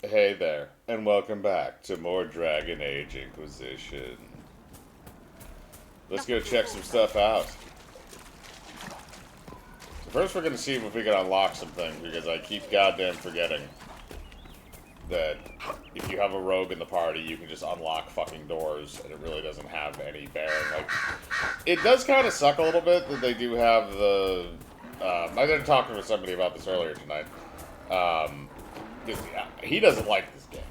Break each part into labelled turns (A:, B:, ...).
A: Hey there, and welcome back to more Dragon Age Inquisition. Let's go check some stuff out. So first we're gonna see if we can unlock some things, because I keep goddamn forgetting that if you have a rogue in the party, you can just unlock fucking doors, and it really doesn't have any bearing. Like, it does kind of suck a little bit that they do have the... I did talking with somebody about this earlier tonight. Because he doesn't like this game.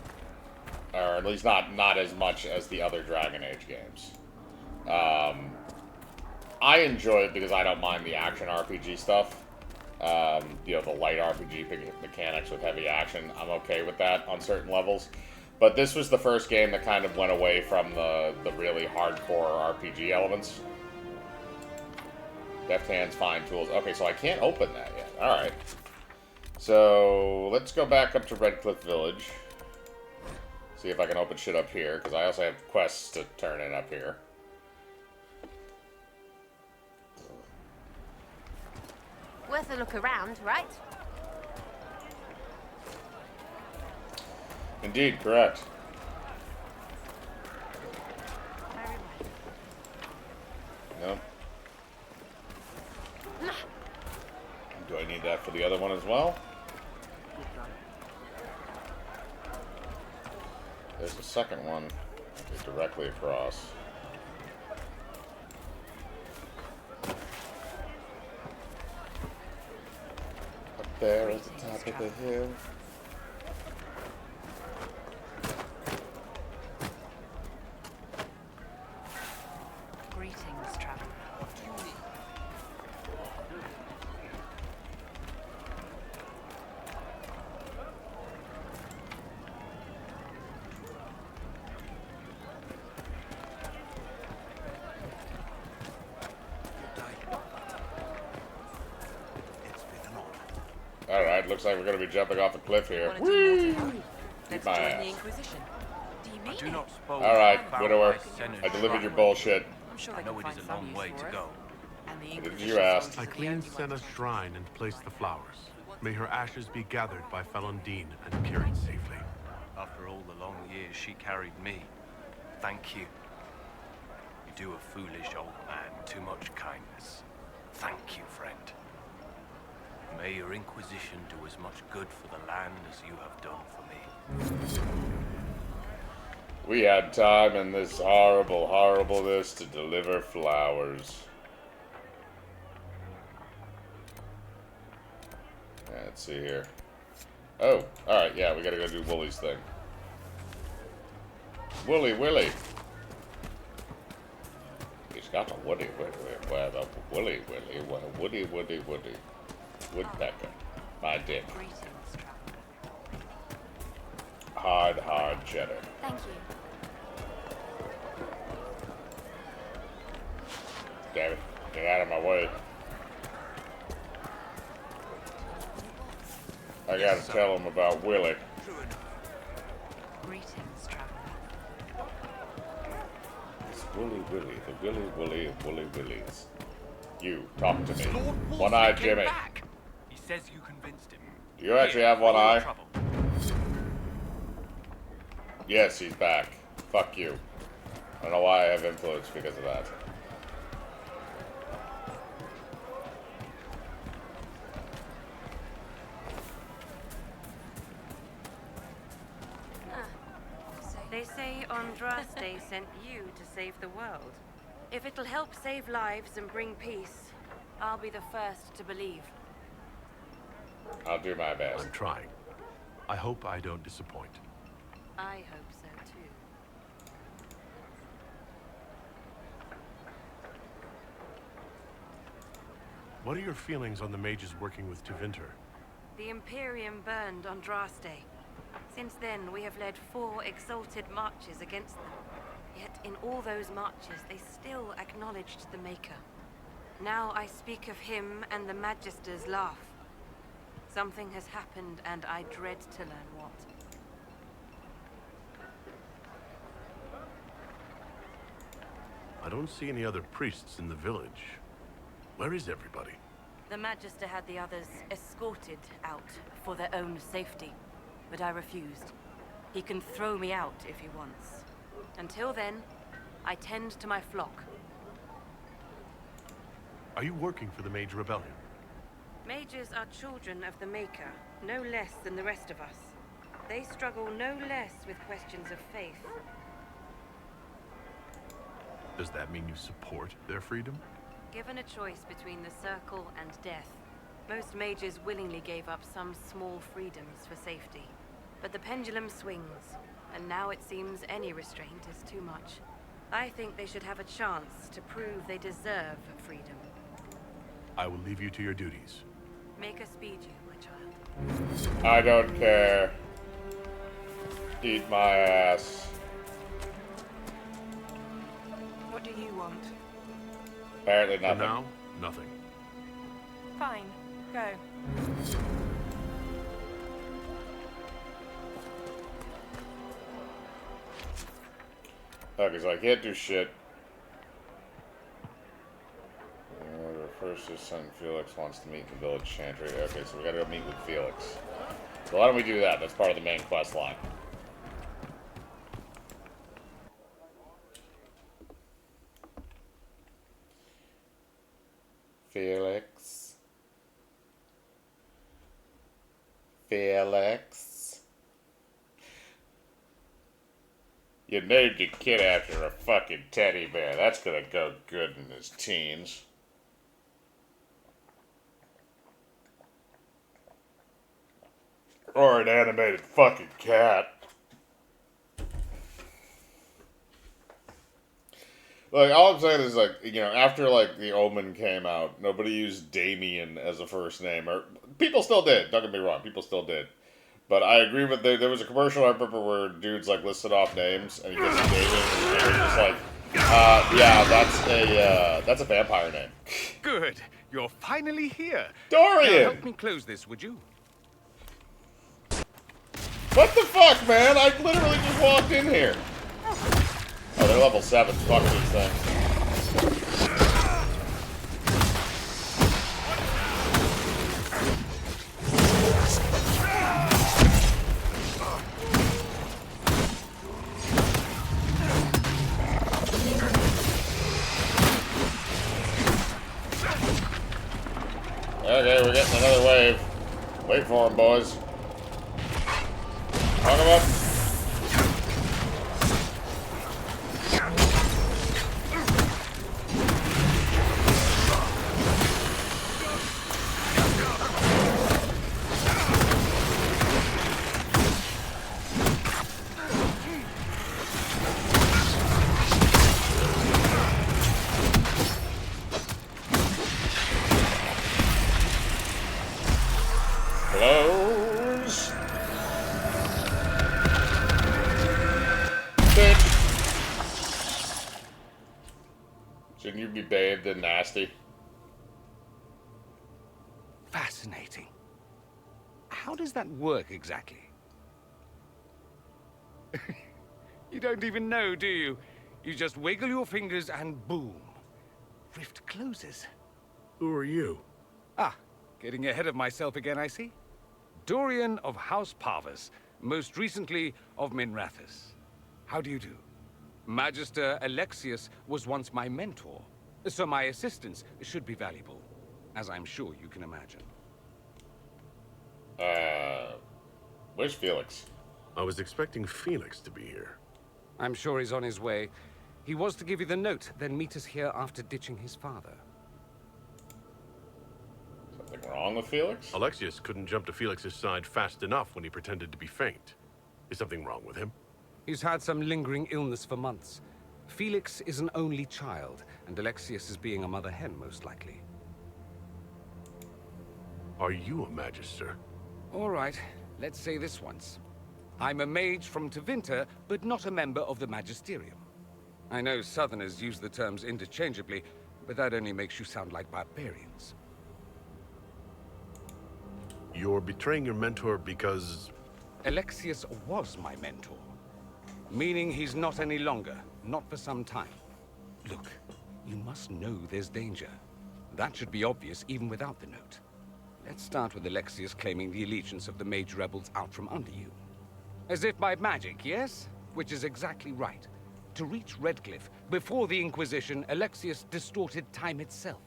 A: Or at least not as much as the other Dragon Age games. I enjoy it because I don't mind the action RPG stuff. The light RPG mechanics with heavy action. I'm okay with that on certain levels. But this was the first game that kind of went away from the really hardcore RPG elements. Deft hands, fine tools. Okay, so I can't open that yet. Alright. So, let's go back up to Redcliffe Village. See if I can open shit up here, because I also have quests to turn in up here.
B: Worth a look around, right?
A: Indeed, correct. Nope. Do I need that for the other one as well? There's the second one. Okay, directly across. Up there at the top of the hill.
B: Greetings, traveler.
A: Alright, looks like we're gonna be jumping off a cliff here.
C: Let's
A: my
C: join
A: ass.
C: the Inquisition. Do you mean
D: I do not suppose
A: Alright,
D: found
A: widower.
D: my senate
A: I delivered your
D: right.
A: bullshit.
C: I'm sure
D: I
C: they
D: know
C: can
D: it
C: find
D: is a
C: some
D: long
C: use
D: way
C: for
D: to
C: us.
D: go.
C: And the
A: Did
C: Inquisition
A: you ask?
C: soldiers
E: I
C: are the
E: cleaned
C: only ones
E: Senna's
C: who can-
E: shrine and placed the flowers. May her ashes be gathered by Felondine and carried safely.
D: After all the long years she carried me, thank you. You do a foolish old man too much kindness. Thank you, friend. May your Inquisition do as much good for the land as you have done for me.
A: We had time in this horrible horribleness to deliver flowers. Let's see here. Oh, alright, yeah, we gotta go do Wooly's thing. Willy. He's got a Woody. Woody. Woodpecker. My dick.
B: Greetings, traveler.
A: Hard cheddar.
B: Thank you.
A: Damn it. Get out of my way. I gotta tell him about Willy.
B: Greetings, traveler.
A: It's Willy, the Willy of Willy Willies. You, talk to me.
D: Lord
A: One-eyed
D: Wolseley came
A: Jimmy.
D: back. He says you convinced him.
A: Do you actually have one
D: You're in
A: eye?
D: trouble.
A: Yes, he's back. Fuck you. I don't know why I have influence because of that.
F: They say Andraste sent you to save the world. If it'll help save lives and bring peace, I'll be the first to believe.
A: I'll do my best.
E: I'm trying. I hope I don't disappoint.
F: I hope so too.
E: What are your feelings on the mages working with Tevinter?
F: The Imperium burned Andraste. Since then, we have led 4 exalted marches against them. Yet in all those marches, they still acknowledged the Maker. Now I speak of him and the Magisters laugh. Something has happened, and I dread to learn what.
E: I don't see any other priests in the village. Where is everybody?
F: The Magister had the others escorted out for their own safety. but I refused. He can throw me out if he wants. Until then, I tend to my flock.
E: Are you working for the Mage Rebellion?
F: Mages are children of the Maker, no less than the rest of us. They struggle no less with questions of faith.
E: Does that mean you support their freedom?
F: Given a choice between the Circle and death, most mages willingly gave up some small freedoms for safety. But the pendulum swings, and now it seems any restraint is too much. I think they should have a chance to prove they deserve freedom.
E: I will leave you to your duties.
F: Make us speed you, my child.
A: I don't care. Eat my ass.
C: What do you want?
A: Apparently
E: For
A: nothing.
E: now, nothing.
C: Fine. Go.
A: Okay, so I can't do shit. First, his son Felix wants to meet in the village chantry. Okay, so we gotta go meet with Felix. So why don't we do that? That's part of the main quest line. Felix. Felix. You named your kid after a fucking teddy bear. That's gonna go good in his teens. Or an animated fucking cat. Like, all I'm saying is, like, you know, after, like, The Omen came out, nobody used Damien as a first name. Or people still did, don't get me wrong, people still did. But I agree with, there was a commercial I remember where dudes, like, listed off names, and he gets to Damien, and he was just like, yeah, that's a vampire name.
D: Good. You're finally here.
A: Dorian!
D: Now help me close this, would you?
A: What the fuck, man? I literally just walked in here. Oh, they're level 7. Fuck these things. Okay, we're getting another wave. Wait for him, boys. Knock him up. Close. Shouldn't you be bathed in nasty?
D: Fascinating. How does that work exactly? You don't even know, do you? You just wiggle your fingers and boom. Rift closes.
E: Who are you?
D: Ah, getting ahead of myself again, I see. Dorian of House Parvus, most recently of Minrathous. How do you do? Magister Alexius was once my mentor, so my assistance should be valuable, as I'm sure you can imagine.
A: Where's Felix?
E: I was expecting Felix to be here.
D: I'm sure he's on his way. He was to give you the note, then meet us here after ditching his father.
A: Something wrong with Felix?
E: Alexius couldn't jump to Felix's side fast enough when he pretended to be faint. Is something wrong with him?
D: He's had some lingering illness for months. Felix is an only child, and Alexius is being a mother hen, most likely.
E: Are you a Magister?
D: All right, let's say this once. I'm a mage from Tevinter, but not a member of the Magisterium. I know Southerners use the terms interchangeably, but that only makes you sound like barbarians.
E: You're betraying your mentor because...
D: Alexius was my mentor. Meaning he's not any longer, not for some time. Look, you must know there's danger. That should be obvious even without the note.
G: Let's start with Alexius claiming the allegiance of the mage rebels out from under you. As if by magic, yes? Which is exactly right. To reach Redcliffe, before the Inquisition, Alexius distorted time itself.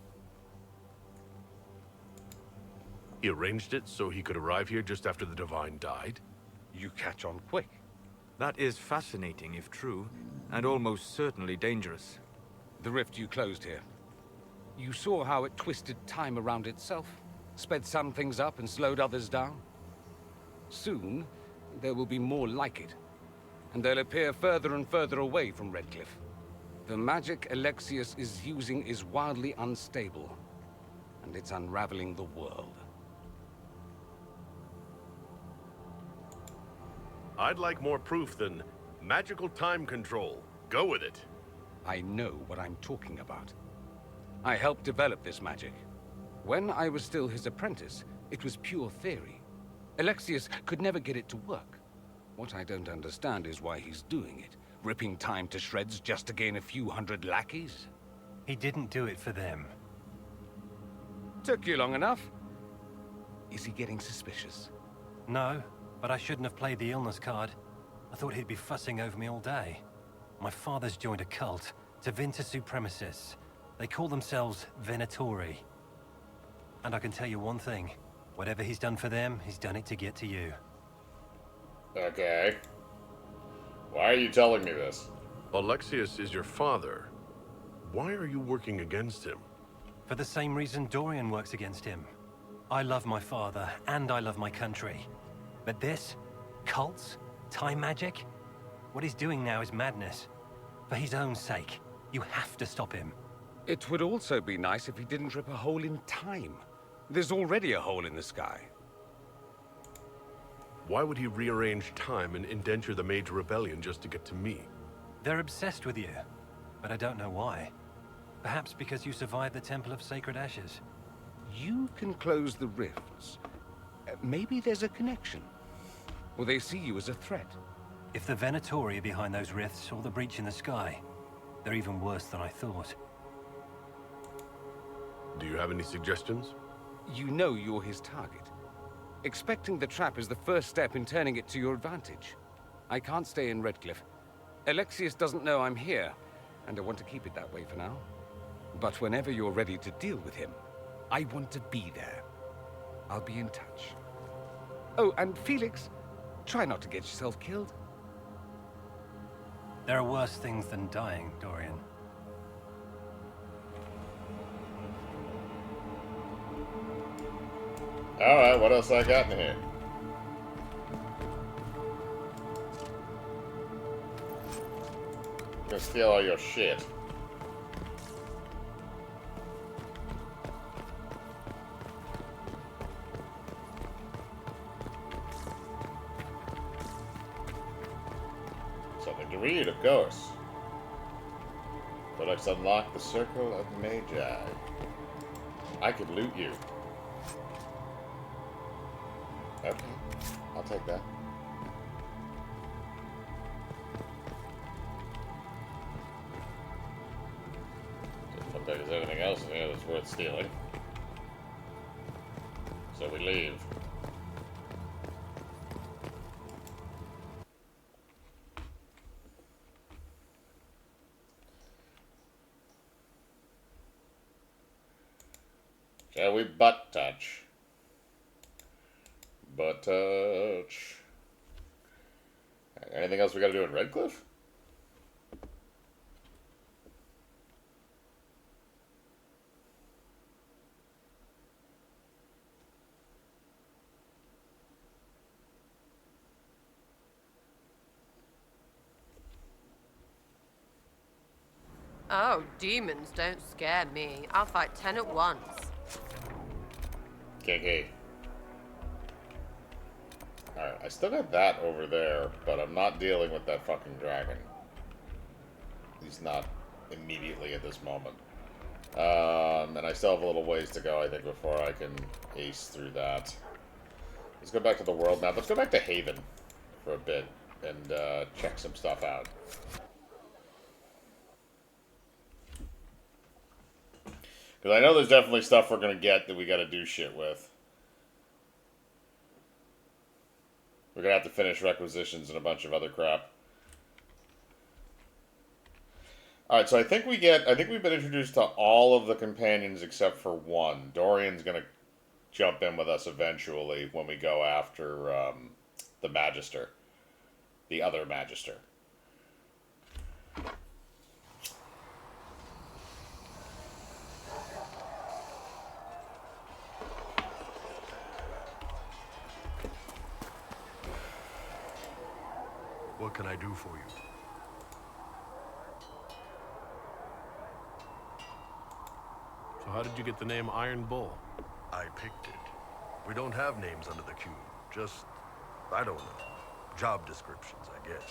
E: He arranged it so he could arrive here just after the Divine died?
G: You catch on quick.
H: That is fascinating if true, and almost certainly dangerous.
G: The rift you closed here. You saw how it twisted time around itself, sped some things up and slowed others down. Soon, there will be more like it, and they'll appear further and further away from Redcliffe. The magic Alexius is using is wildly unstable, and it's unraveling the world.
E: I'd like more proof than magical time control. Go with it.
G: I know what I'm talking about. I helped develop this magic. When I was still his apprentice, it was pure theory. Alexius could never get it to work. What I don't understand is why he's doing it, ripping time to shreds just to gain a few hundred lackeys.
I: He didn't do it for them.
G: Took you long enough. Is he getting suspicious?
I: No, but I shouldn't have played the illness card. I thought he'd be fussing over me all day. My father's joined a cult, Tevinter Supremacists. They call themselves Venatori. And I can tell you one thing. Whatever he's done for them, he's done it to get to you.
A: Okay. Why are you telling me this?
E: Alexius is your father. Why are you working against him?
I: For the same reason Dorian works against him. I love my father, and I love my country. But this? Cults? Time magic? What he's doing now is madness. For his own sake, you have to stop him.
G: It would also be nice if he didn't rip a hole in time. There's already a hole in the sky.
E: Why would he rearrange time and indenture the Mage Rebellion just to get to me?
I: They're obsessed with you, but I don't know why. Perhaps because you survived the Temple of Sacred Ashes.
G: You can close the rifts. Maybe there's a connection. Or they see you as a threat.
I: If the Venatori are behind those rifts or the breach in the sky, they're even worse than I thought.
E: Do you have any suggestions?
G: You know you're his target. Expecting the trap is the first step in turning it to your advantage. I can't stay in Redcliffe. Alexius doesn't know I'm here, and I want to keep it that way for now. But whenever you're ready to deal with him, I want to be there. I'll be in touch. Oh, and Felix, try not to get yourself killed.
I: There are worse things than dying, Dorian.
A: Alright, what else I got in here? Gonna steal all your shit. Something to read, of course. Products unlock the Circle of Magi. I could loot you. Okay, I'll take that. Doesn't look like there's anything else in here that's worth stealing. So we leave. Shall we butt touch? Butt touch. Anything else we gotta do in Redcliffe?
B: Oh, demons don't scare me. I'll fight 10 at once.
A: KK. Alright, I still got that over there, but I'm not dealing with that fucking dragon. He's not immediately at this moment. And I still have a little ways to go, I think, before I can ace through that. Let's go back to the world map. Let's go back to Haven for a bit and check some stuff out. Because I know there's definitely stuff we're going to get that we got to do shit with. We're gonna have to finish requisitions and a bunch of other crap. Alright, so I think we've been introduced to all of the companions except for one. Dorian's gonna jump in with us eventually when we go after the Magister. The other Magister.
E: What can I do for you? So how did you get the name Iron Bull? I picked it. We don't have names under the cube. Just, I don't know, job descriptions, I guess.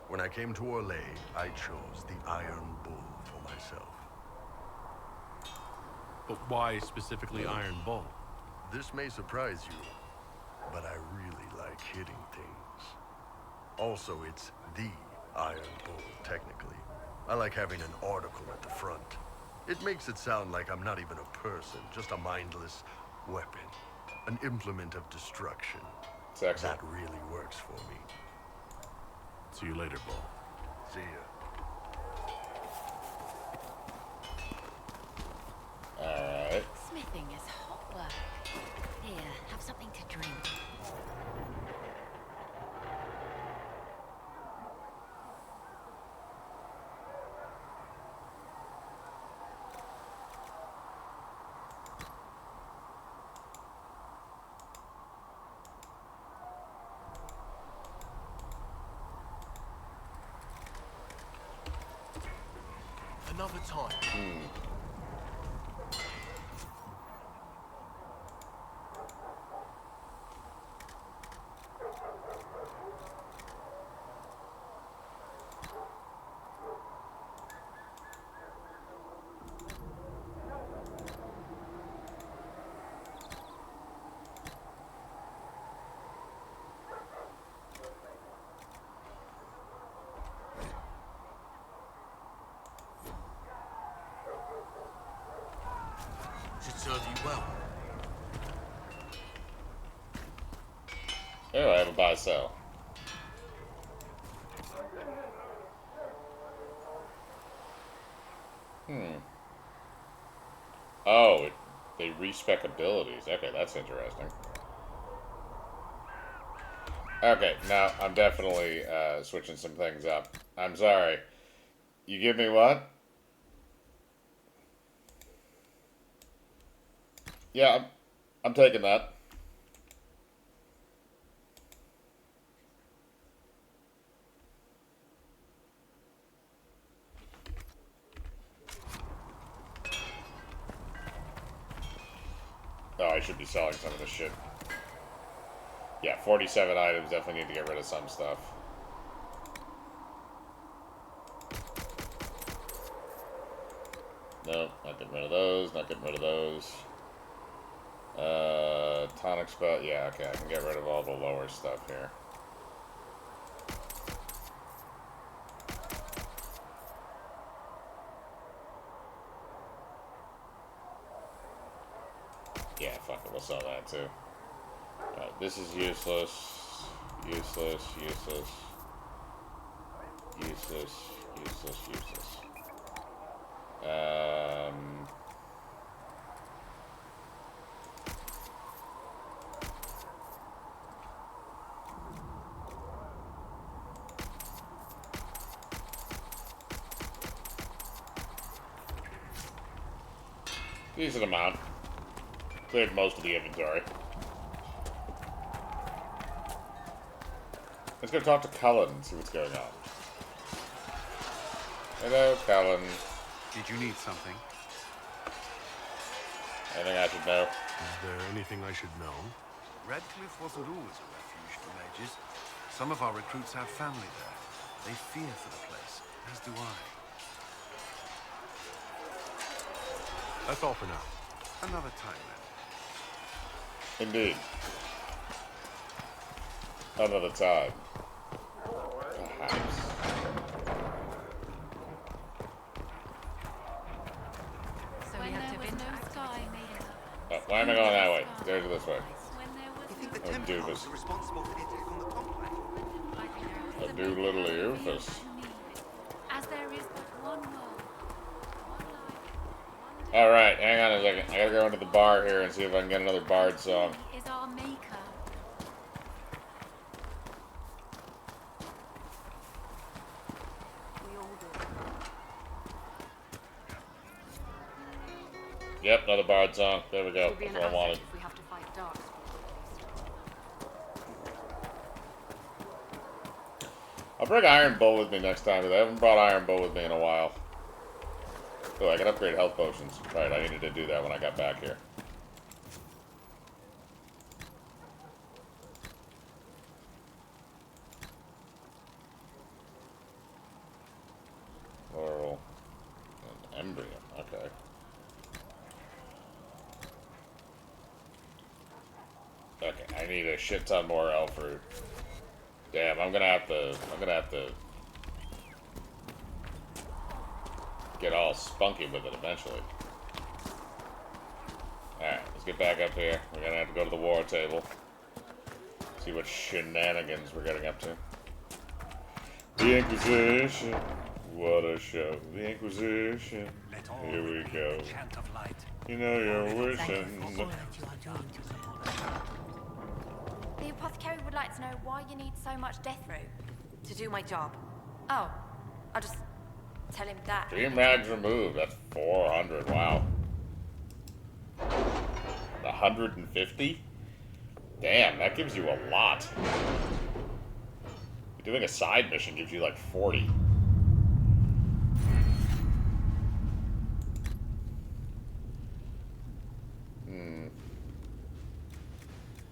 E: When I came to Orlais, I chose the Iron Bull for myself. But why specifically Iron Bull? This may surprise you, but I really like hitting things. Also, it's the Iron Bull, technically. I like having an article at the front. It makes it sound like I'm not even a person, just a mindless weapon. An implement of destruction. That really works for me. See you later, Bull. See ya.
A: Alright.
J: Smithing is hot work. Here, have something to drink.
D: Another time. Should serve you well.
A: Oh, I have a buy sell. Oh, they respec abilities. Okay, that's interesting. Okay, now I'm definitely switching some things up. I'm sorry. You give me what? Yeah, I'm taking that. Oh, I should be selling some of this shit. Yeah, 47 items. Definitely need to get rid of some stuff. Nope, not getting rid of those. Not getting rid of those. Tonic spell. Yeah, okay, I can get rid of all the lower stuff here. Yeah, fuck it, we'll sell that too. Alright, this is useless. Useless, useless. Useless, useless, useless. Decent amount. Cleared most of the inventory. Let's go talk to Cullen and see what's going on. Hello, Cullen.
K: Did you need something?
A: Anything I should know?
E: Is there anything I should know?
K: Redcliffe wasn't always a refuge for mages. Some of our recruits have family there. They fear for the place, as do I.
E: That's all for now.
K: Another time, then.
A: Indeed. Another time. Perhaps.
J: So we had to win no sky.
A: Oh, why am I going that way? There's this way.
L: You think the
A: Oh,
L: Templars
A: Doofus.
L: are responsible for the attack on the Commons?
A: do little Eufus.
J: As there is but one world, one life,
A: Alright, hang on a second. I gotta go into the bar here and see if I can get another Bard song.
J: is our maker.
F: We all do.
A: Yep, another Bard song. There we go.
F: We'll be
A: That's
F: an
A: what I wanted.
F: asset if we have to fight dark.
A: I'll bring Iron Bull with me next time, because I haven't brought Iron Bull with me in a while. Oh, I can upgrade health potions. Right, I needed to do that when I got back here. Laurel. An embryo. Okay. Okay, I need a shit ton more Elford. Damn, I'm gonna have to get all spunky with it eventually. Alright, let's get back up here. We're gonna have to go to the war table. See what shenanigans we're getting up to. The Inquisition. What a show. The Inquisition. Here we go. You know you're wishing.
L: The apothecary would like to know why you need so much death root.
F: To do my job.
L: Oh, I'll just tell him that.
A: 3 mags removed. That's 400. Wow. 150? Damn, that gives you a lot. Doing a side mission gives you like 40.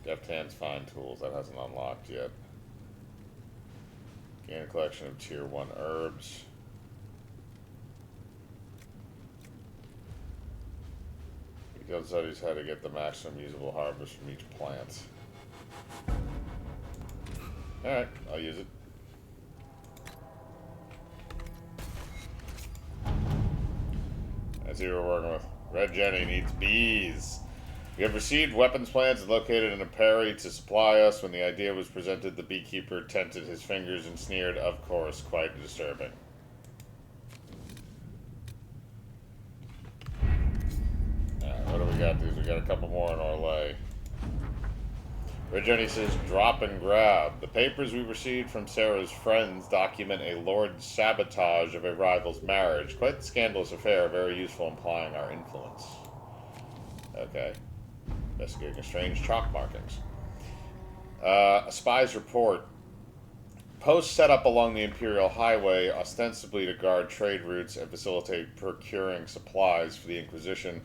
A: Deft Hands Fine Tools. That hasn't unlocked yet. Gain a collection of tier 1 herbs. Detailed studies how to get the maximum usable harvest from each plant. Alright, I'll use it. That's who we're working with. Red Jenny needs bees. We have received weapons plans and located an apiary to supply us. When the idea was presented, the beekeeper tented his fingers and sneered, of course, quite disturbing. Alright, what do we got, dudes? We got a couple more in our lay. Red Jenny says, drop and grab. The papers we received from Sarah's friends document a lord's sabotage of a rival's marriage. Quite the scandalous affair, very useful implying our influence. Okay. Investigating strange chalk markings. A spy's report. Posts set up along the Imperial Highway, ostensibly to guard trade routes and facilitate procuring supplies for the Inquisition.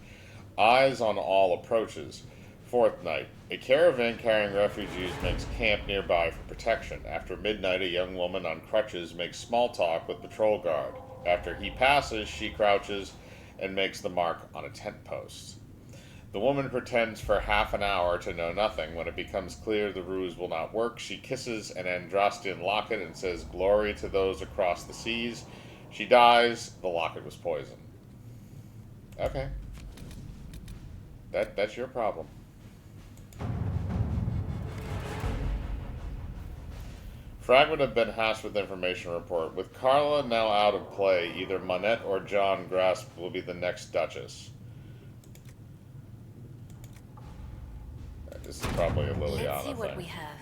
A: Eyes on all approaches. Fourth night. A caravan carrying refugees makes camp nearby for protection. After midnight, a young woman on crutches makes small talk with patrol guard. After he passes, she crouches and makes the mark on a tent post. The woman pretends for half an hour to know nothing. When it becomes clear the ruse will not work, she kisses an Andrastian locket and says, "Glory to those across the seas." She dies. The locket was poisoned. Okay. That's your problem. Fragment of Ben Hash with information report. With Carla now out of play, either Monette or John Grasp will be the next Duchess. This is probably a Liliana
L: Let's see what
A: thing.
L: we have.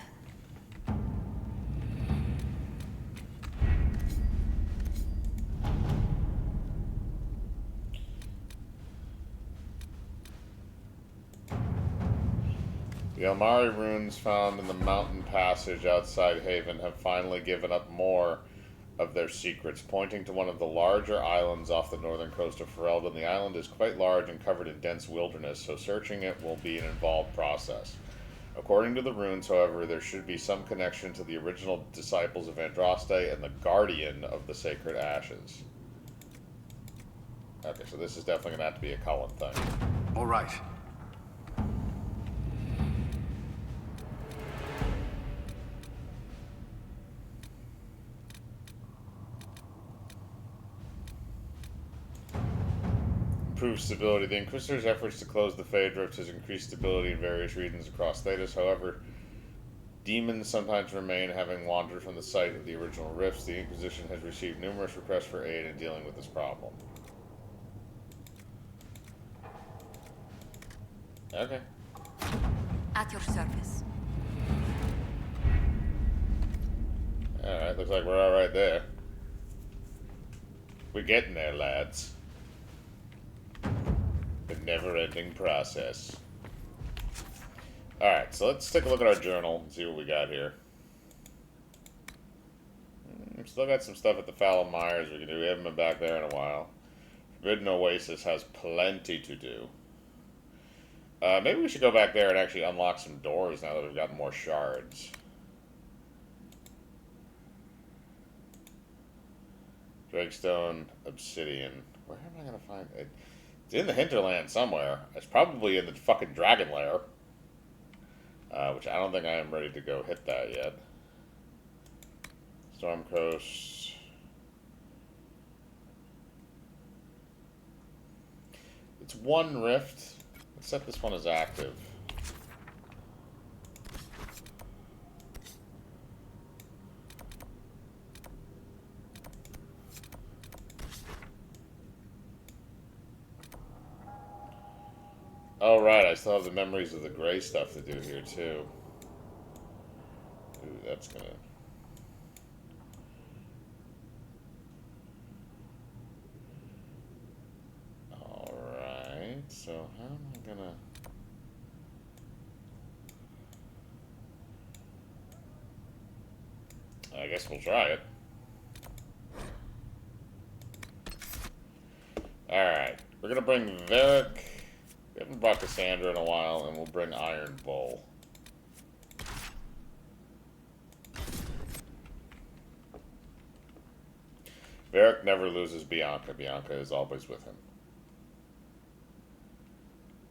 A: The Almari runes found in the mountain passage outside Haven have finally given up more of their secrets, pointing to one of the larger islands off the northern coast of Ferelden. The island is quite large and covered in dense wilderness, so searching it will be an involved process. According to the runes, however, there should be some connection to the original disciples of Andraste and the guardian of the sacred ashes. Okay, so this is definitely going to have to be a Cullen thing.
K: All right.
A: Improved stability. The Inquisitor's efforts to close the Fade Rift has increased stability in various regions across Thedas. However, Demons sometimes remain, having wandered from the site of the original rifts. The Inquisition has received numerous requests for aid in dealing with this problem. Okay.
L: At your service.
A: Alright, looks like we're alright there. We're getting there, lads. The never-ending process. Alright, so let's take a look at our journal and see what we got here. Still got some stuff at the Fallow Mires we can do. We haven't been back there in a while. Forbidden Oasis has plenty to do. Maybe we should go back there and actually unlock some doors now that we've got more shards. Dragstone, Obsidian. Where am I going to find it? It's in the hinterland somewhere. It's probably in the fucking Dragon Lair. Which I don't think I am ready to go hit that yet. Storm Coast. It's one rift. Let's set this one as active. Oh, right, I still have the memories of the gray stuff to do here, too. Ooh, that's gonna... Alright, so how am I gonna... I guess we'll try it. Alright, we're gonna bring Varric... We haven't brought Cassandra in a while, and we'll bring Iron Bull. Varric never loses Bianca. Bianca is always with him.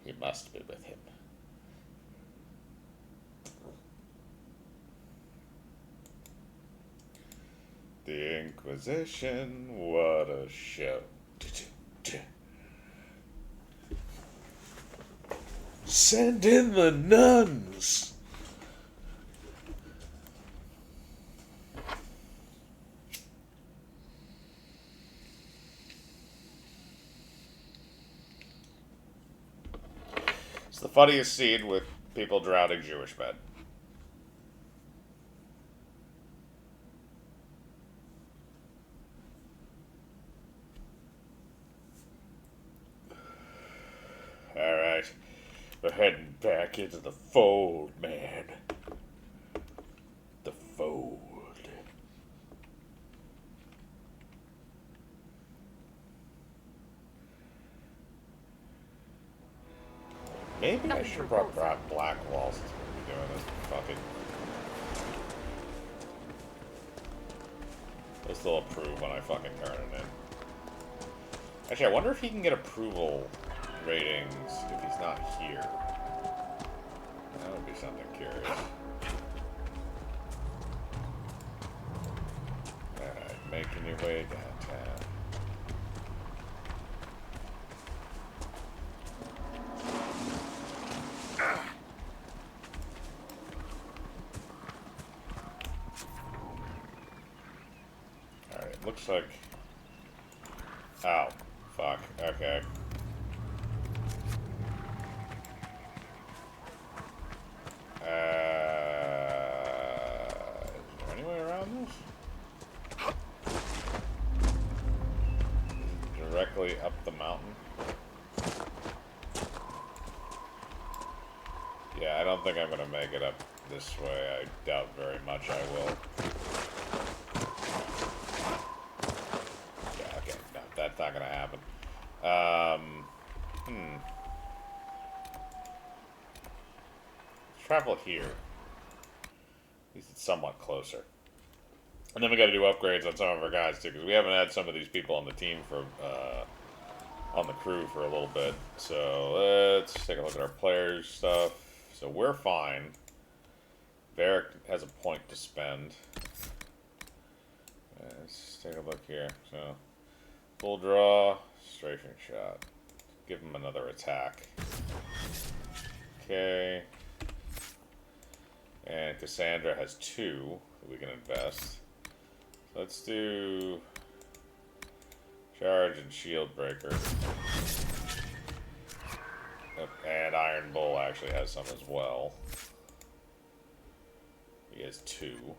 A: He must be with him. The Inquisition, what a show. Send in the nuns! It's the funniest scene with people drowning Jewish men. Alright. We're heading back into the fold, man. The fold. Maybe I should have brought Black Wall since we're doing this. Fuck it. They'll still approve when I fucking turn it in. Actually, I wonder if he can get approval ratings if he's not here. That would be something curious. Alright, making your way downtown. Alright, looks like... Oh, fuck, okay. Is there any way around this? Directly up the mountain? Yeah, I don't think I'm gonna make it up this way. I doubt very much I will. Yeah, okay, no, that's not gonna happen. Travel here. At least it's somewhat closer. And then we gotta do upgrades on some of our guys too, because we haven't had some of these people on the team for, on the crew for a little bit. So let's take a look at our players' stuff. So we're fine. Varric has a point to spend. Let's take a look here. So, full draw, strafing shot. Give him another attack. Okay. And Cassandra has 2 that we can invest. So let's do charge and shield breaker. And Iron Bull actually has some as well. He has 2.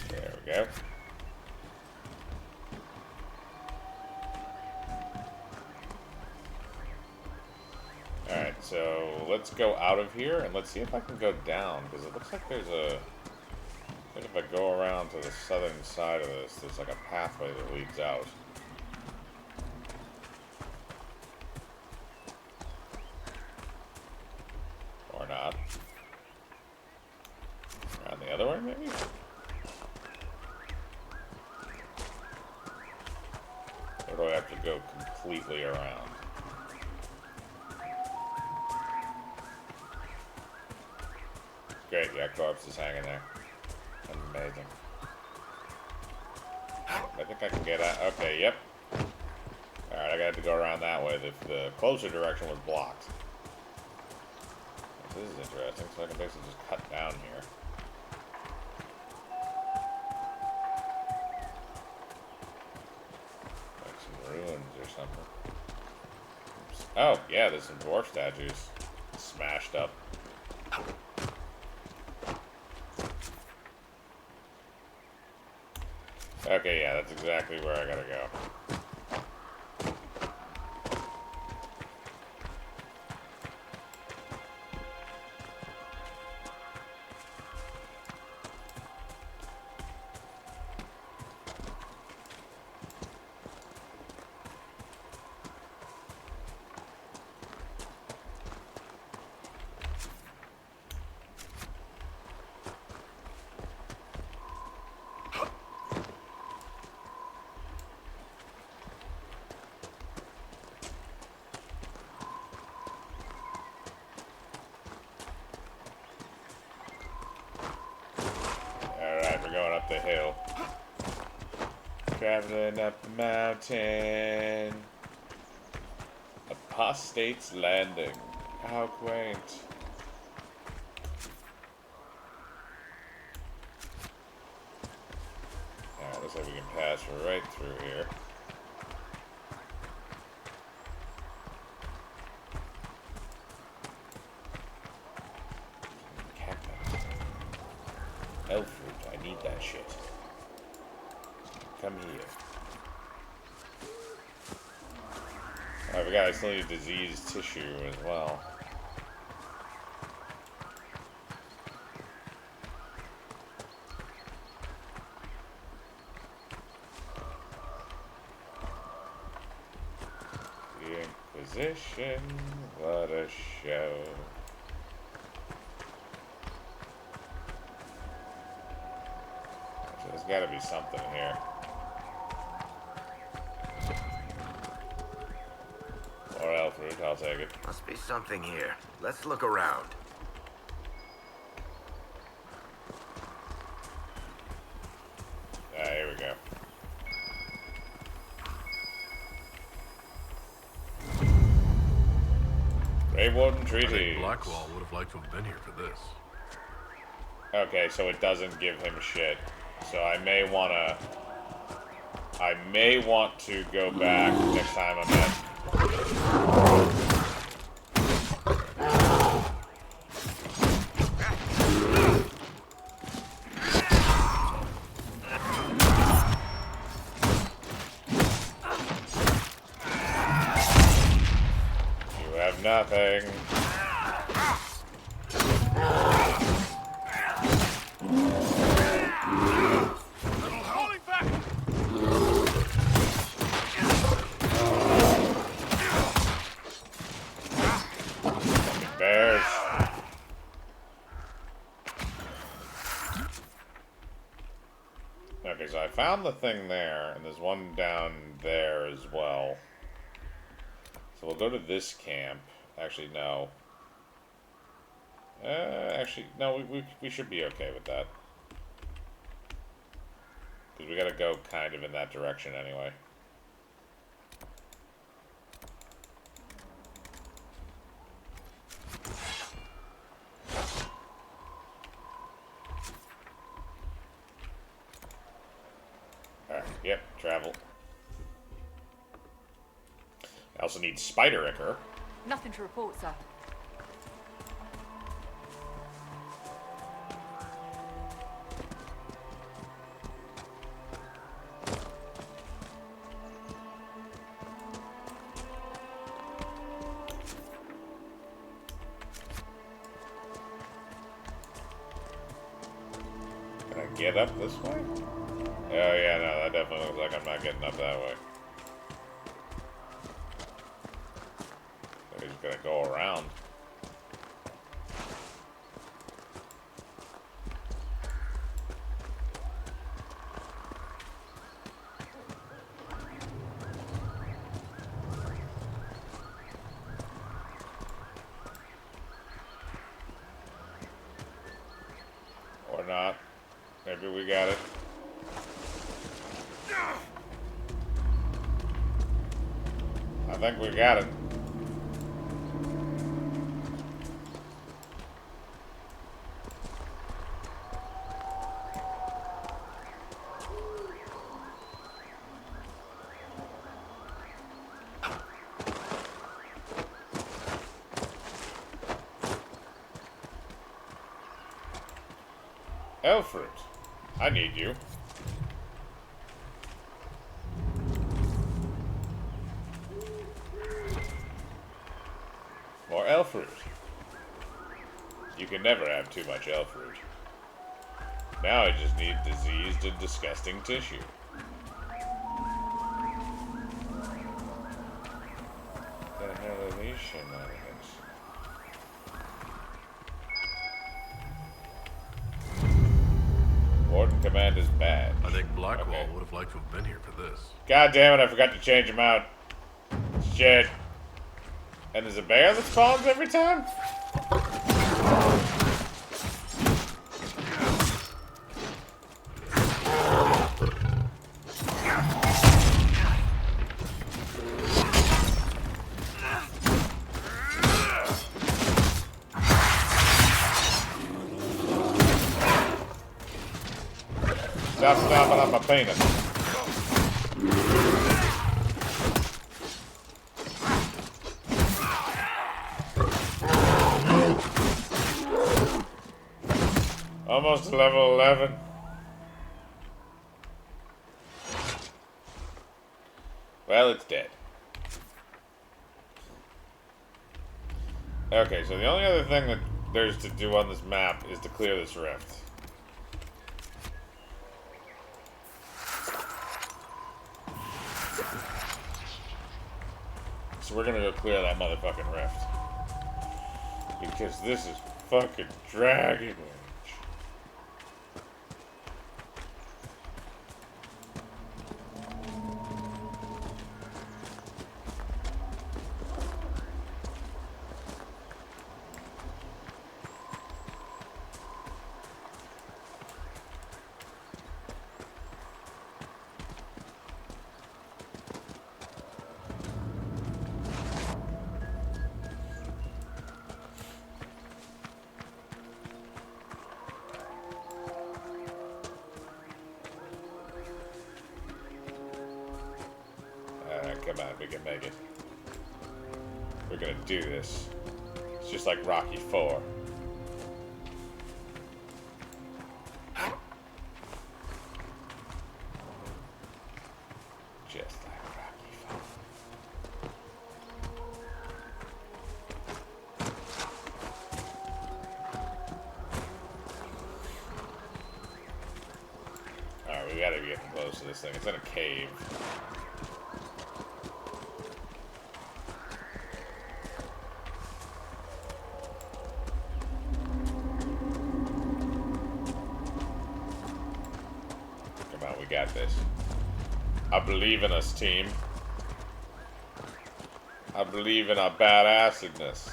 A: There we go. Alright, so let's go out of here and let's see if I can go down, because it looks like there's a... I think if I go around to the southern side of this, there's like a pathway that leads out. Or not. Around the other way, maybe? Or do I have to go completely around? Great, yeah, corpse is hanging there. Amazing. I think I can get out. Okay, yep. Alright, I got to go around that way. The closer direction was blocked. This is interesting, so I can basically just cut down here. Like some ruins or something. Oops. Oh, yeah, there's some dwarf statues smashed up. Okay, yeah, that's exactly where I gotta go. Going up the hill. Traveling up the mountain. Apostate's Landing. How quaint. Alright, looks like we can pass right through here. Elf fruit, I need that shit. Come here. I forgot I still need diseased tissue as well. The Inquisition, what a show. There's got to be something here. Or elf root, I'll take it.
M: Must be something here. Let's look around.
A: Ah, here we go. Grave Warden Treaty.
E: I think Blackwall would have liked to have been here for this.
A: Okay, so it doesn't give him shit. So I may want to go back next time I'm at. You have nothing. Bears. Okay, so I found the thing there, and there's one down there as well. So we'll go to this camp. Actually, no. Actually, no, we should be okay with that. Because we gotta go kind of in that direction anyway. travel. I also need spider ichor.
J: Nothing to report, sir.
A: Can I get up this way? Oh yeah, no, that definitely looks like I'm not getting up that way. We're just gonna go around. Or not. Maybe we got it. I think we got it. Elf fruit. I need you. More elf fruit. You can never have too much elf fruit. Now I just need diseased and disgusting tissue. What the hell are these shenanigans? Warden command is bad.
E: I think Blackwall would have liked to have been here for this.
A: God damn it, I forgot to change him out. Shit. And there's a bear that spawns every time? Stop stomping on my penis. Almost level 11. Well, it's dead. Okay, so the only other thing that there's to do on this map is to clear this rift. So we're gonna go clear that motherfucking rift. Because this is fucking Dragon Age. Come on, we can make it. We're gonna do this. It's just like Rocky 4. Just like Rocky 4. Alright, we gotta be getting close to this thing. It's in a cave. Got this. I believe in us, team. I believe in our badassedness.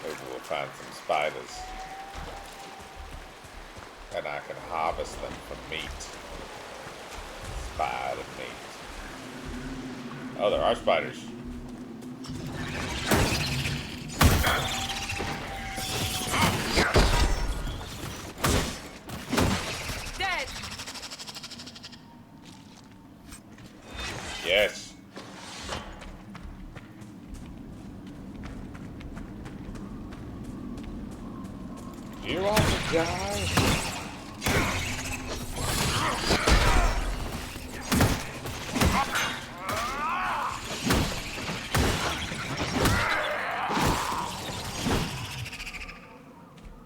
A: Maybe we'll find some spiders. And I can harvest them for meat. Spider meat. Oh, there are spiders.
F: Dead.
A: Yes. Do you want to die?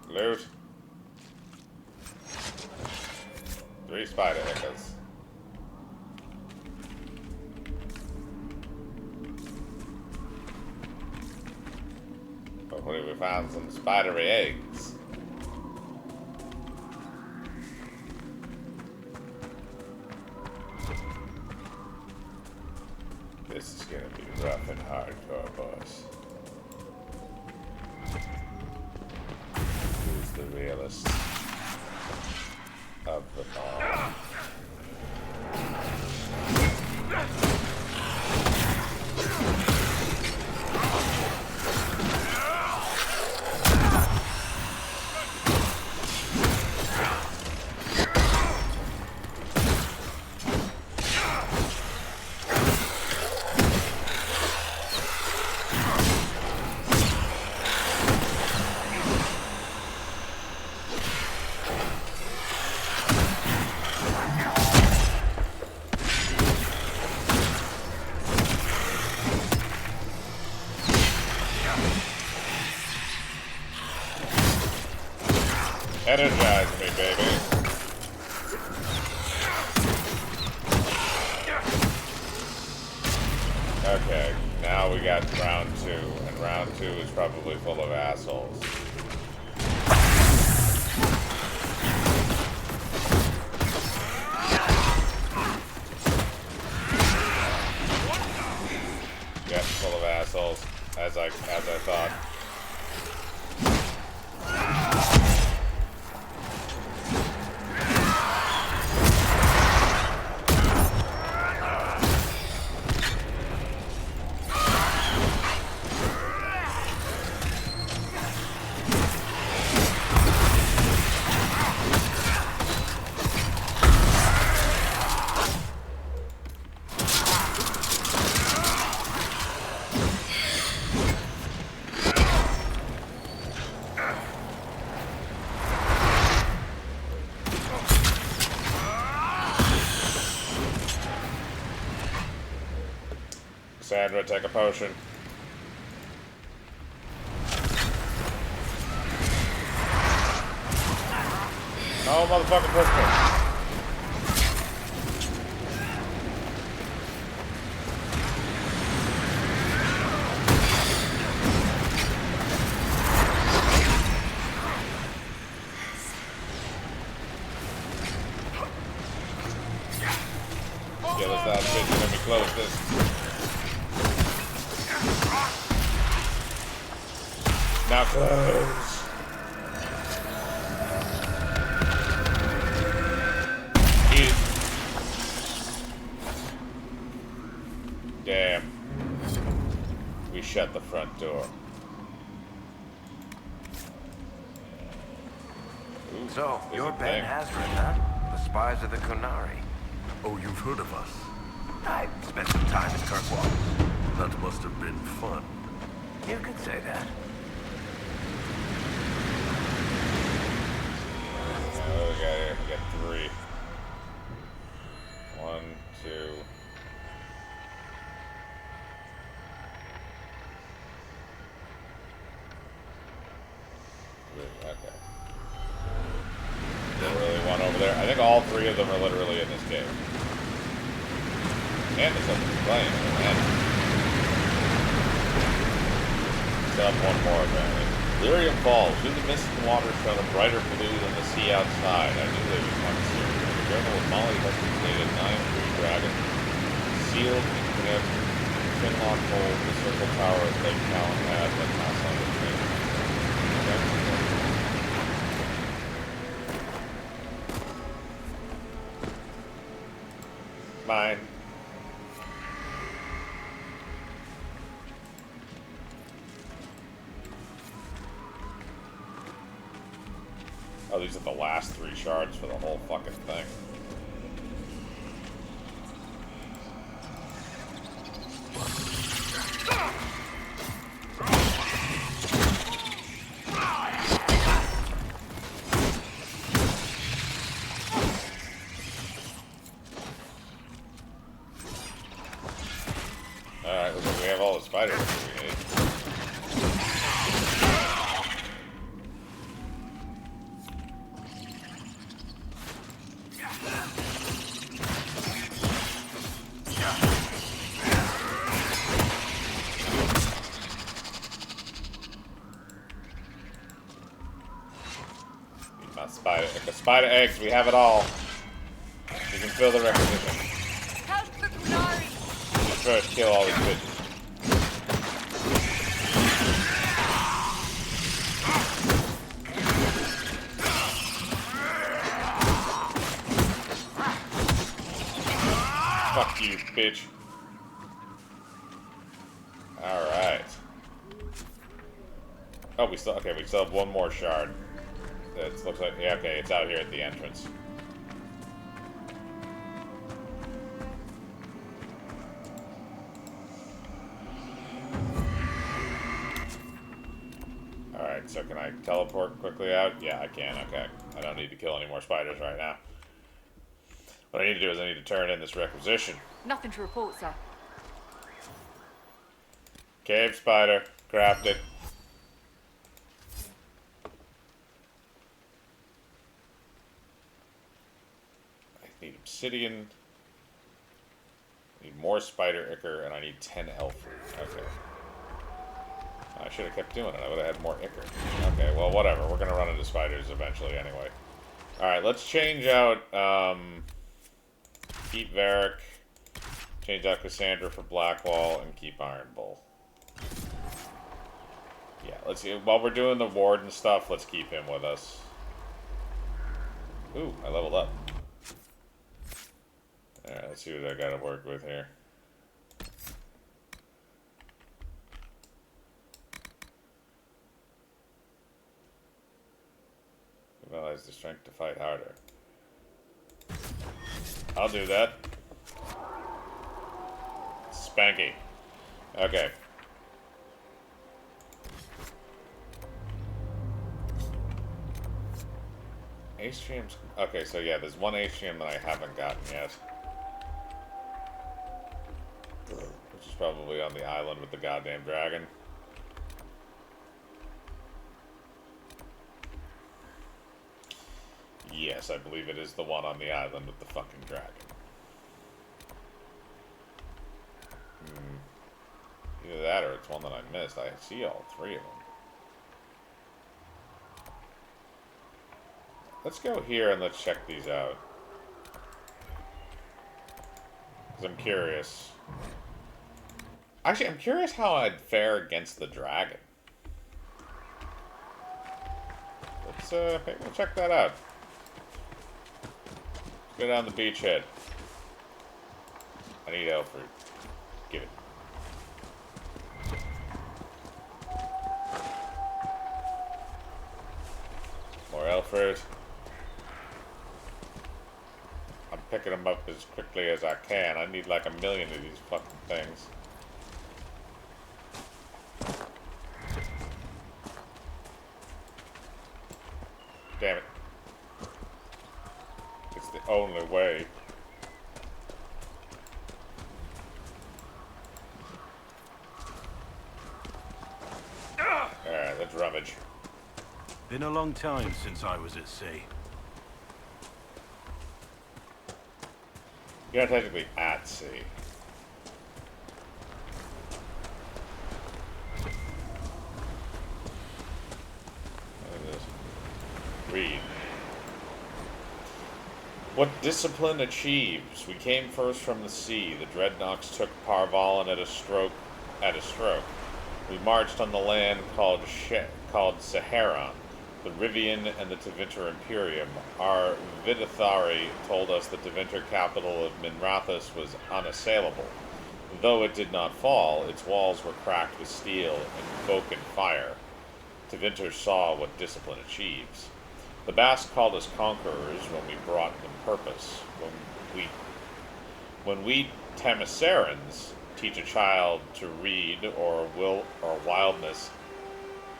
A: Loot. 3 spider hickers. Hopefully we found some spidery eggs. This is gonna be rough and hardcore, boys. Who's the realist of them all? Energize me, baby. Okay, now we got round 2, and round 2 is probably full of assholes. Yep, full of assholes, as I thought. Sandra, take a potion. Oh, motherfucking push Kill us that bitch and let me close this. Now close. Eat it. Damn. We shut the front door. Ooh,
M: so, you're Ben Hazard, huh? The spies of the Kunari.
E: Oh, you've heard of us?
M: I spent some time in Kirkwall.
E: That must have been fun.
M: You could say that.
A: Oh, we got here. We got 3. 1, 2. 3. Okay. Don't really want over there. I think all 3 of them are literally in this game. And there's something playing. Set up one more, apparently. Lyrium Falls. Through the mist and water shone a brighter blue than the sea outside. I knew they was once here. The journal with Molly has stated 9 free dragons. Sealed, infinite, Finlock Hold, the Circle Tower of Lake Calenhad, that pass on the train. Mine. Oh, these are the last 3 shards for the whole fucking thing. Alright, looks like we have all the spiders we need. Spider eggs, we have it all. We can fill the requisition.
J: Help the Kunari!
A: Let's first kill all these bitches. Fuck you, bitch. Alright. Oh, we still have one more shard. It looks like, yeah, okay, it's out here at the entrance. Alright, so can I teleport quickly out? Yeah, I can, okay. I don't need to kill any more spiders right now. What I need to do is I need to turn in this requisition.
J: Nothing to report, sir.
A: Cave spider, craft it. Need obsidian. I need more spider ichor, and I need 10 elf fruit. Okay. I should have kept doing it. I would have had more ichor. Okay, well, whatever. We're going to run into spiders eventually anyway. Alright, let's change out, keep Varric, change out Cassandra for Blackwall, and keep Iron Bull. Yeah, let's see. While we're doing the warden stuff, let's keep him with us. Ooh, I leveled up. Alright, let's see what I gotta work with here. Realize the strength to fight harder. I'll do that. Spanky. Okay. Atrium's... Okay, so yeah, there's one atrium that I haven't gotten yet. Which is probably on the island with the goddamn dragon. Yes, I believe it is the one on the island with the fucking dragon. Either that or it's one that I missed. I see all 3 of them. Let's go here and let's check these out. Because I'm curious. Actually, I'm curious how I'd fare against the dragon. Let's, maybe we'll check that out. Let's go down the beachhead. I need elf fruit. Give it. More elf fruit. I'm picking them up as quickly as I can. I need like 1 million of these fucking things. Damn it. It's the only way. Alright, let's rummage.
K: Been a long time since I was at sea.
A: You're not technically at sea. What is this? Read. What discipline achieves? We came first from the sea. The dreadnoks took Parvalan at a stroke. We marched on the land called Saharan, the Rivian and the Tevinter Imperium. Our Vidithari told us the Tevinter capital of Minrathous was unassailable. Though it did not fall, its walls were cracked with steel and Vulcan fire. Tevinter saw what discipline achieves. The Basque called us conquerors when we brought them purpose. When we Tamiserans teach a child to read, or wildness,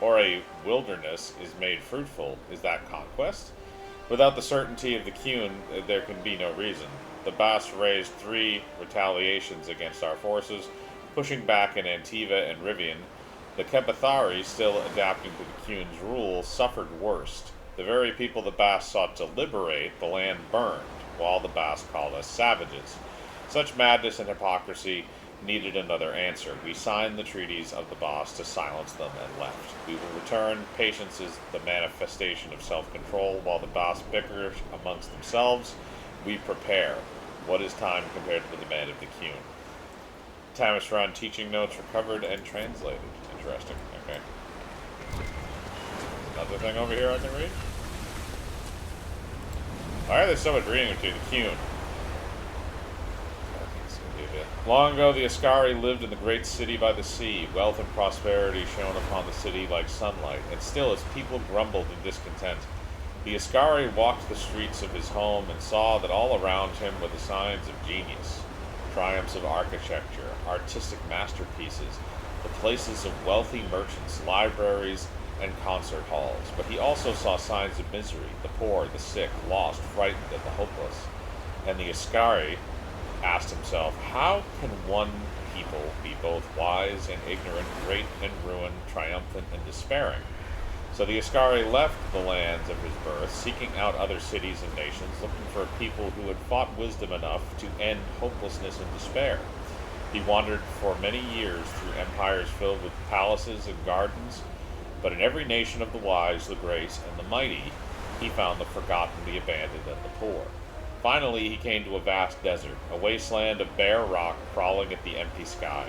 A: or a wilderness is made fruitful, is that conquest? Without the certainty of the Qun, there can be no reason. The Basque raised 3 retaliations against our forces, pushing back in Antiva and Rivian. The Kepathari, still adapting to the Qun's rule, suffered worst. The very people the Basque sought to liberate, the land burned, while the Basque called us savages. Such madness and hypocrisy needed another answer. We signed the treaties of the Basque to silence them and left. We will return. Patience is the manifestation of self-control. While the Basque bicker amongst themselves, we prepare. What is time compared to the demand of the Qun? Tamisran teaching notes recovered and translated. Interesting. Okay. Another thing over here I can read? Why are there so much reading between the Qun? Long ago, the Ascari lived in the great city by the sea. Wealth and prosperity shone upon the city like sunlight, and still its people grumbled in discontent. The Ascari walked the streets of his home and saw that all around him were the signs of genius, triumphs of architecture, artistic masterpieces, the places of wealthy merchants, libraries, and concert halls. But he also saw signs of misery, the poor, the sick, lost, frightened, and the hopeless. And the Ascari asked himself, how can one people be both wise and ignorant, great and ruined, triumphant and despairing? So the Ascari left the lands of his birth, seeking out other cities and nations, looking for a people who had fought wisdom enough to end hopelessness and despair. He wandered for many years through empires filled with palaces and gardens, but in every nation of the wise, the great, and the mighty, he found the forgotten, the abandoned, and the poor. Finally, he came to a vast desert, a wasteland of bare rock crawling at the empty sky,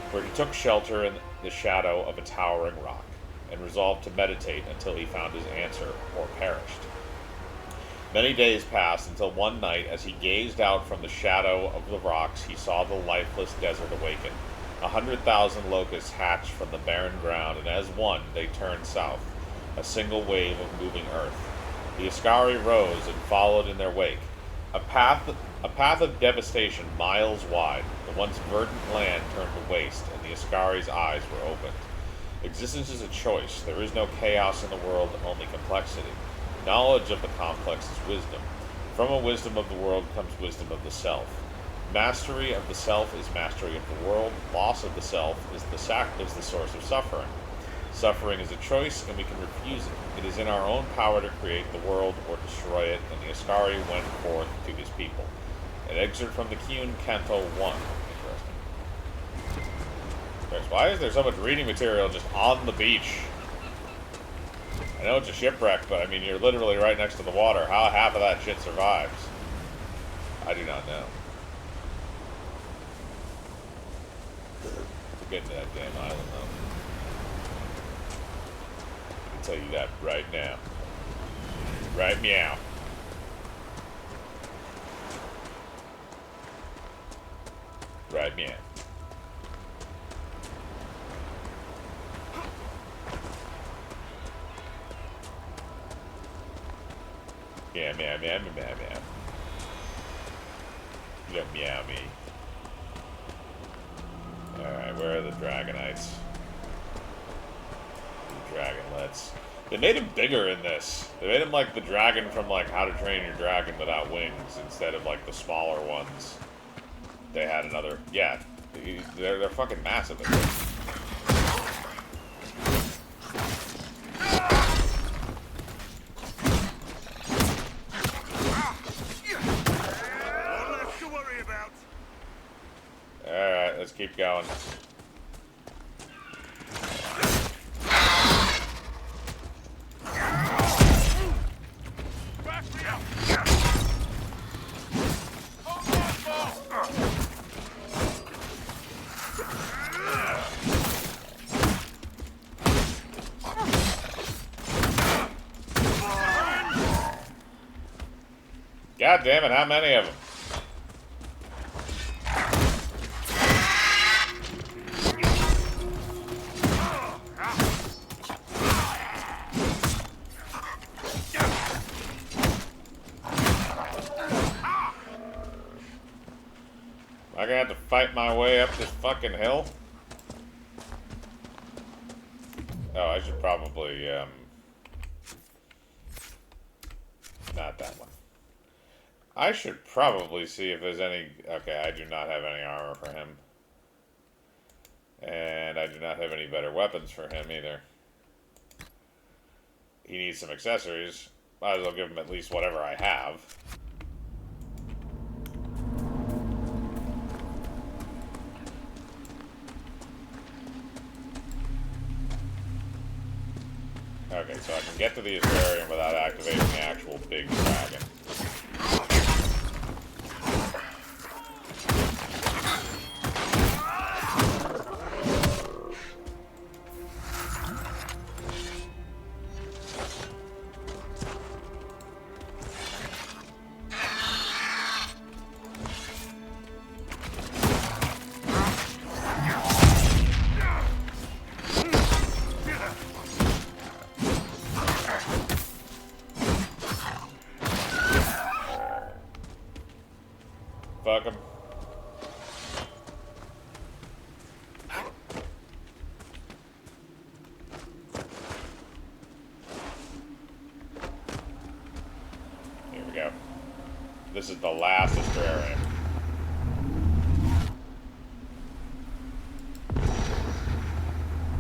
A: where he took shelter in the shadow of a towering rock, and resolved to meditate until he found his answer or perished. Many days passed until one night, as he gazed out from the shadow of the rocks, he saw the lifeless desert awaken. 100,000 locusts hatched from the barren ground, and as one, they turned south, a single wave of moving earth. The Ascari rose and followed in their wake. A path of devastation miles wide. The once verdant land turned to waste, and the Ascari's eyes were opened. Existence is a choice. There is no chaos in the world, only complexity. Knowledge of the complex is wisdom. From a wisdom of the world comes wisdom of the self. Mastery of the self is mastery of the world. Loss of the self is the source of suffering. Suffering is a choice, and we can refuse it. It is in our own power to create the world or destroy it, and the Ascari went forth to his people. An excerpt from the Qun, Canto 1. Interesting. Why is there so much reading material just on the beach? I know it's a shipwreck, but I mean, you're literally right next to the water. How half of that shit survives? I do not know. To get to that damn island, though. I'll tell you that right now. Right meow. Right meow. Yeah, meow, meow, meow, meow, meow. You don't meow me. Alright, where are the Dragonites? The Dragonlets. They made him bigger in this. They made him like the dragon from like How to Train Your Dragon Without Wings instead of like the smaller ones. They had another... Yeah, they're fucking massive. Alright, let's keep going. God damn it, how many of them? gonna have to fight my way up this fucking hill? Oh, I should probably, not that one. I should probably see if there's any... Okay, I do not have any armor for him. And I do not have any better weapons for him either. He needs some accessories. Might as well give him at least whatever I have. Okay, so I can get to the aquarium without activating the actual big dragon. Fuck him. Here we go. This is the last Astrarium.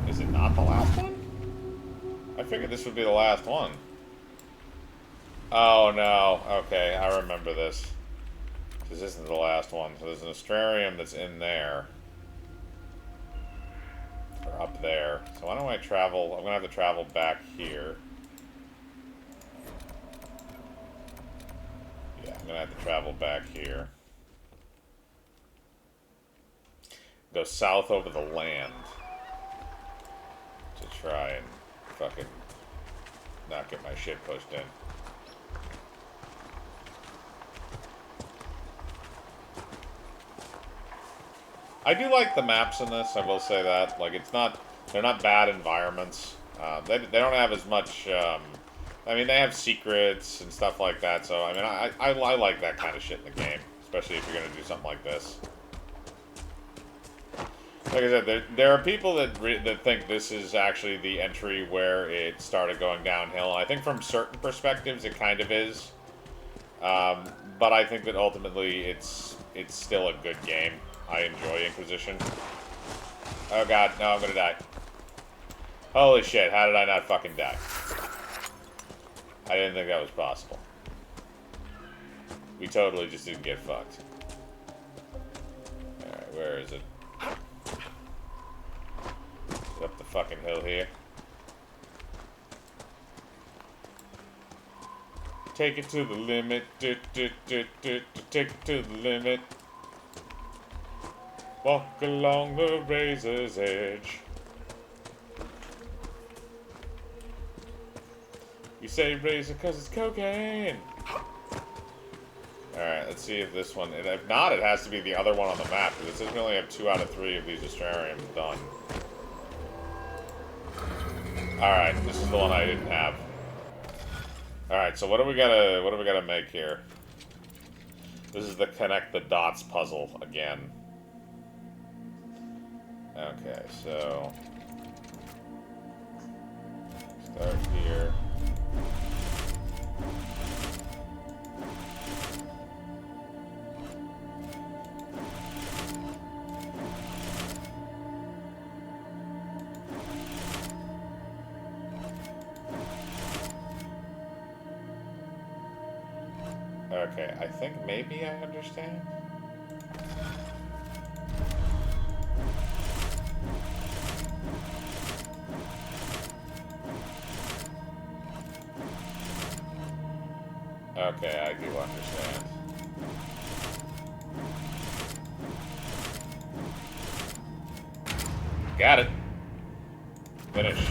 A: Is it not the last one? I figured this would be the last one. Oh no. Okay, I remember this. This isn't the last one. So there's an Astrarium that's in there. Or up there. So why don't I travel? I'm going to have to travel back here. Yeah, I'm going to have to travel back here. Go south over the land. To try and fucking not get my shit pushed in. I do like the maps in this, I will say that. Like, it's not... They're not bad environments. They don't have as much... I mean, they have secrets and stuff like that, so, I mean, I like that kind of shit in the game. Especially if you're going to do something like this. Like I said, there are people that think this is actually the entry where it started going downhill. And I think from certain perspectives, it kind of is. But I think that ultimately, it's still a good game. I enjoy Inquisition. Oh god, no, I'm gonna die. Holy shit, how did I not fucking die? I didn't think that was possible. We totally just didn't get fucked. Alright, where is it? Is it up the fucking hill here? Take it to the limit. Take it to the limit. Walk along the razor's edge. You say razor because it's cocaine. Alright, let's see if this one... If not, it has to be the other one on the map, because it says we only have 2 out of 3 of these Astrariums done. Alright, this is the one I didn't have. Alright, so what do we gotta make here? This is the connect the dots puzzle again. Okay, so start here. Okay, I think maybe I understand. Okay, I do understand. Got it. Finish.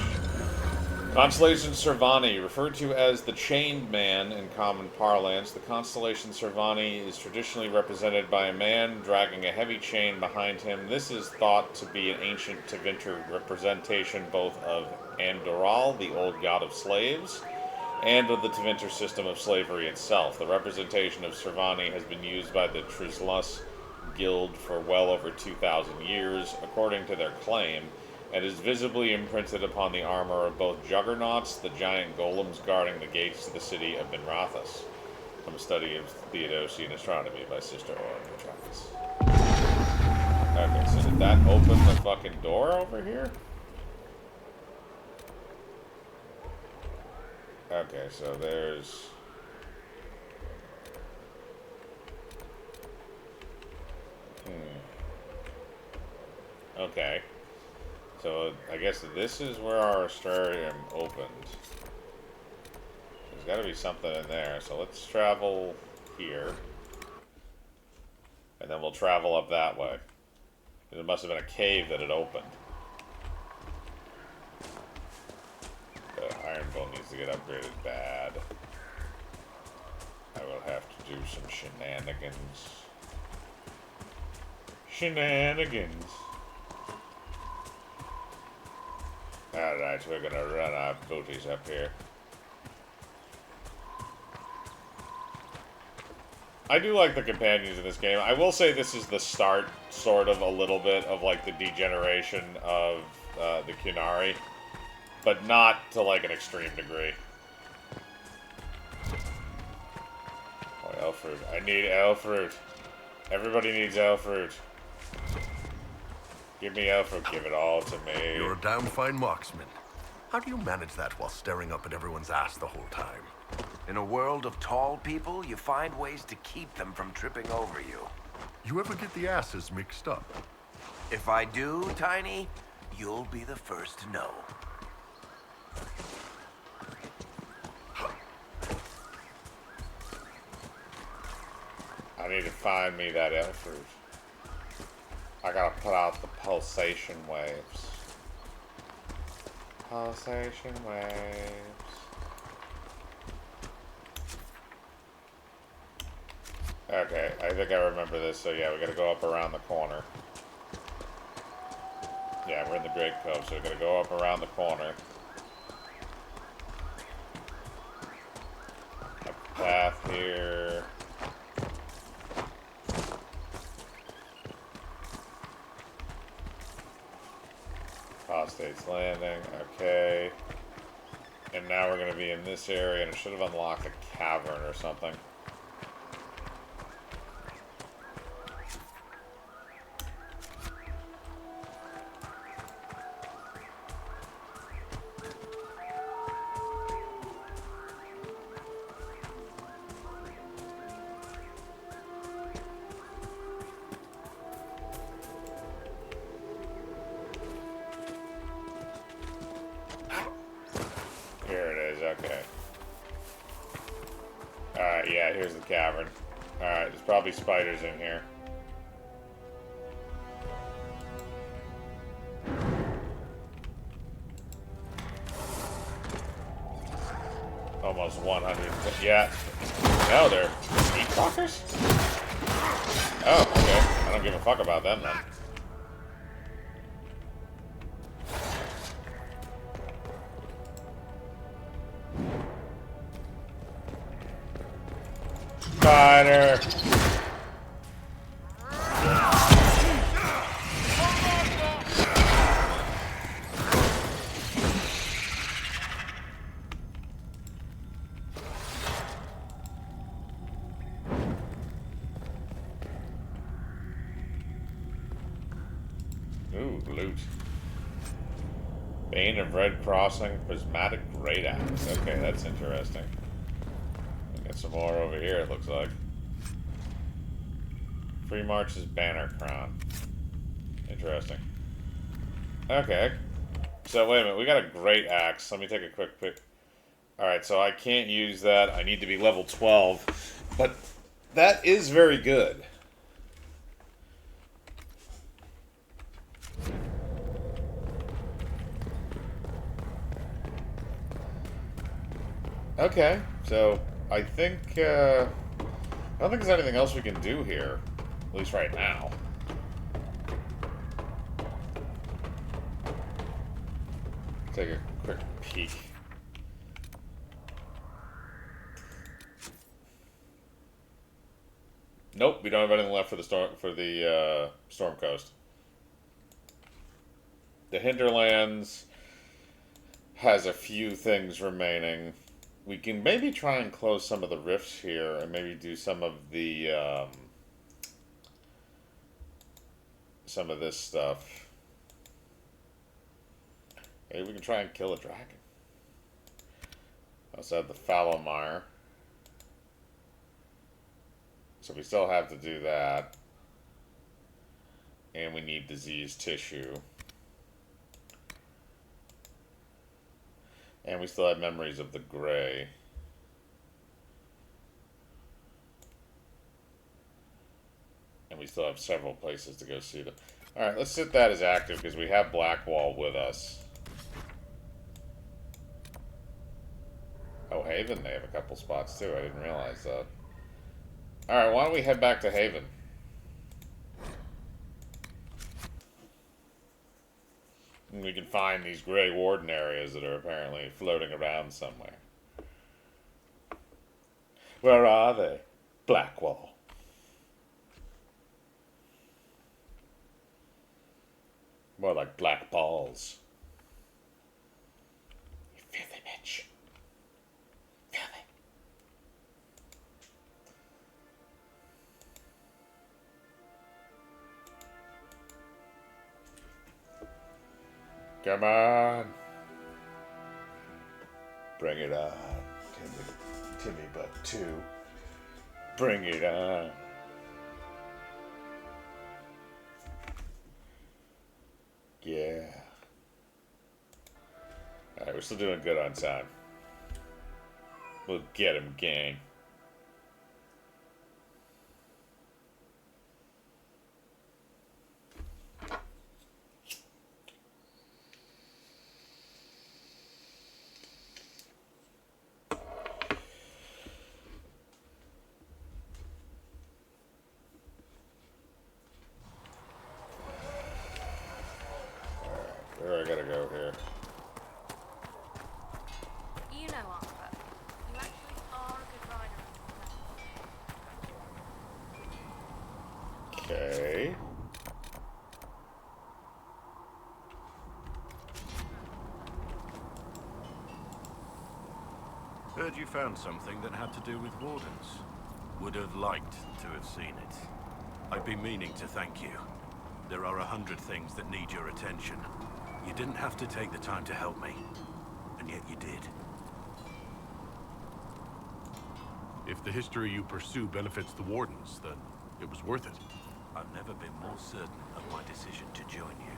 A: Constellation Servani, referred to as the Chained Man in common parlance, the Constellation Servani is traditionally represented by a man dragging a heavy chain behind him. This is thought to be an ancient Tevinter representation both of Andoral, the old god of slaves, and of the Tevinter system of slavery itself. The representation of Servani has been used by the Trislas guild for well over 2,000 years, according to their claim, and is visibly imprinted upon the armor of both juggernauts, the giant golems guarding the gates to the city of Benrathus, from a study of Theodosian astronomy by Sister Aura Travis. Okay, so did that open the fucking door over here? Okay, so there's... Okay. So, I guess this is where our astrarium opened. There's gotta be something in there, so let's travel here. And then we'll travel up that way. There must have been a cave that had opened. The iron bow needs to get upgraded bad. I will have to do some shenanigans. Shenanigans. Alright, we're gonna run our booties up here. I do like the companions in this game. I will say this is the start, sort of, a little bit of, like, the degeneration of the Qunari. But not to, like, an extreme degree. Oh, elf fruit. I need elf fruit. Everybody needs elf fruit. Give me elf fruit. Give it all to me.
E: You're a damn fine marksman. How do you manage that while staring up at everyone's ass the whole time?
M: In a world of tall people, you find ways to keep them from tripping over you.
E: You ever get the asses mixed up?
M: If I do, Tiny, you'll be the first to know.
A: I need to find me that elf fruit. I gotta put out the pulsation waves. Pulsation waves. Okay, I think I remember this, so yeah, we gotta go up around the corner. Yeah, we're in the Great Cove, so we gotta go up around the corner. A path here. Apostate's Landing, okay. And now we're gonna be in this area, and it should have unlocked a cavern or something. Here it is, okay. Alright, yeah, here's the cavern. Alright, there's probably spiders in here. Almost 100. Yeah. No, they're meat fuckers? Oh, okay. I don't give a fuck about them then. Spider! Ooh, loot. Bane of Red Crossing, Prismatic Great Axe. Okay, that's interesting. Got some more over here, it looks like. Free March's Banner Crown. Interesting. Okay. So, wait a minute. We got a great axe. Let me take a quick pick. Alright, so I can't use that. I need to be level 12. But that is very good. Okay, so I think, I don't think there's anything else we can do here. At least right now. Take a quick peek. Nope, we don't have anything left for the Storm Coast. The Hinterlands has a few things remaining. We can maybe try and close some of the rifts here, and maybe do some of the some of this stuff. Maybe we can try and kill a dragon. Also have the Fallowmire. So we still have to do that. And we need diseased tissue. And we still have memories of the Grey. And we still have several places to go see them. Alright, let's set that as active because we have Blackwall with us. Oh, Haven, they have a couple spots too. I didn't realize that. Alright, why don't we head back to Haven? And we can find these Grey Warden areas that are apparently floating around somewhere. Where are they? Blackwall. More like black balls. You filthy bitch. Filthy. Come on. Bring it on, Timmy Butt 2. Bring it on. Yeah. Alright, we're still doing good on time. We'll get him, gang. Where I gotta go here?
L: You know, Arthur, you actually are a good rider.
A: Okay.
K: Heard you found something that had to do with wardens. Would have liked to have seen it. I've been meaning to thank you. There are 100 things that need your attention. You didn't have to take the time to help me, and yet you did.
E: If the history you pursue benefits the Wardens, then it was worth it.
K: I've never been more certain of my decision to join you.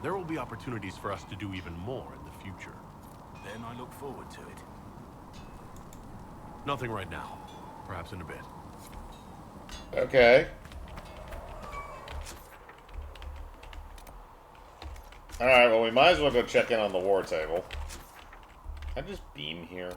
E: There will be opportunities for us to do even more in the future.
K: Then I look forward to it.
E: Nothing right now. Perhaps in a bit.
A: Okay. Alright, well we might as well go check in on the war table. Can I just beam here?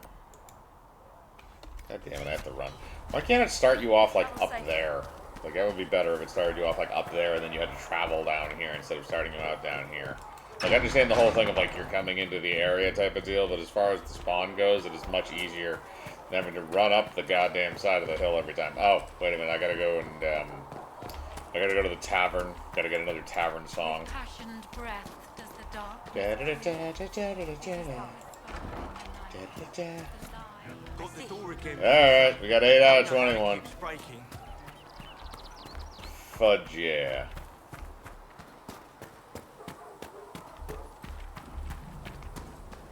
A: God damn it, I have to run. Why can't it start you off like up there? Like that would be better if it started you off like up there and then you had to travel down here instead of starting you out down here. Like I understand the whole thing of like you're coming into the area type of deal, but as far as the spawn goes, it is much easier than having to run up the goddamn side of the hill every time. Oh, wait a minute, I gotta go and I gotta go to the tavern. Gotta get another tavern song.
J: Passioned breath does the dark.
A: Alright, we got 8 out of 21. Fudge, yeah.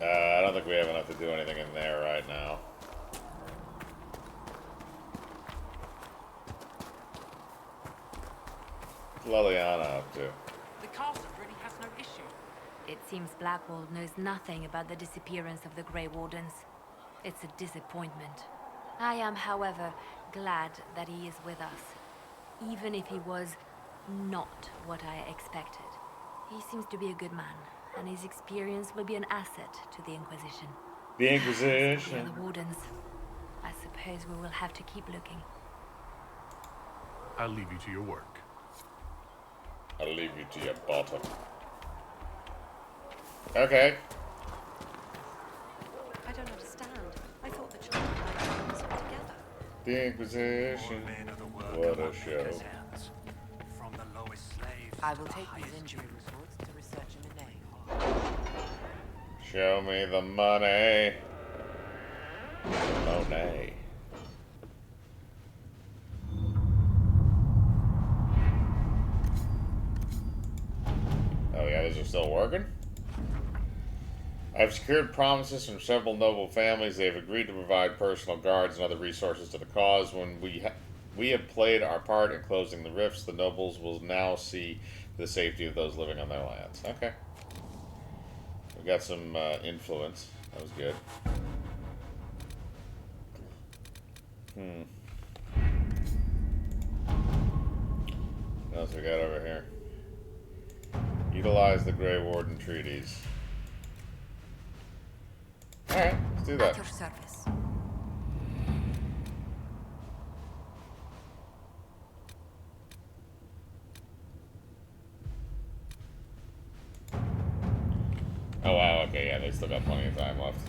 A: I don't think we have enough to do anything in there right now. What's Leliana up to?
F: The castle really has no issue. It seems Blackwall knows nothing about the disappearance of the Grey Wardens. It's a disappointment. I am, however, glad that he is with us, even if he was not what I expected. He seems to be a good man, and his experience will be an asset to the Inquisition.
A: The Inquisition?
F: The Wardens. I suppose we will have to keep looking.
E: I'll leave you to your work.
A: I'll leave you to your bottom. Okay.
F: I don't understand. I thought the children were together.
A: The Inquisition. What a show.
I: From the lowest slaves
B: I
I: to
B: will
I: the
B: take these
I: highest
B: injury
I: kings.
B: reports to research in the name.
A: Show me the money. Monet. Oh yeah, these are still working? I've secured promises from several noble families. They have agreed to provide personal guards and other resources to the cause. When we have played our part in closing the rifts, the nobles will now see the safety of those living on their lands. Okay. We got some influence. That was good. What else we got over here? Utilize the Grey Warden treaties. Alright, let's do that.
L: At your service.
A: Oh wow, okay, yeah, they still got plenty of time left.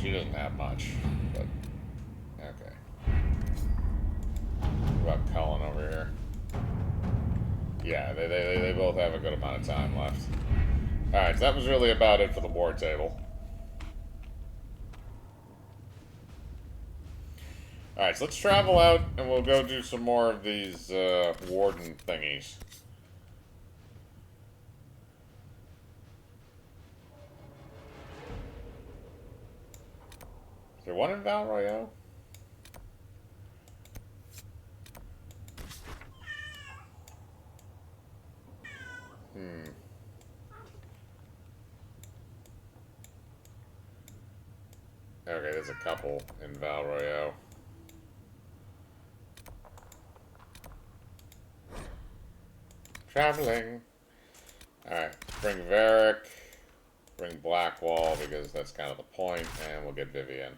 A: She doesn't have much, but okay. What about Cullen over here? Yeah, they both have a good amount of time left. Alright, so that was really about it for the war table. Alright, so let's travel out and we'll go do some more of these warden thingies. Is there one in Val Royale? Okay, there's a couple in Val Royale. Traveling. Alright, bring Varric, bring Blackwall because that's kind of the point, and we'll get Vivian.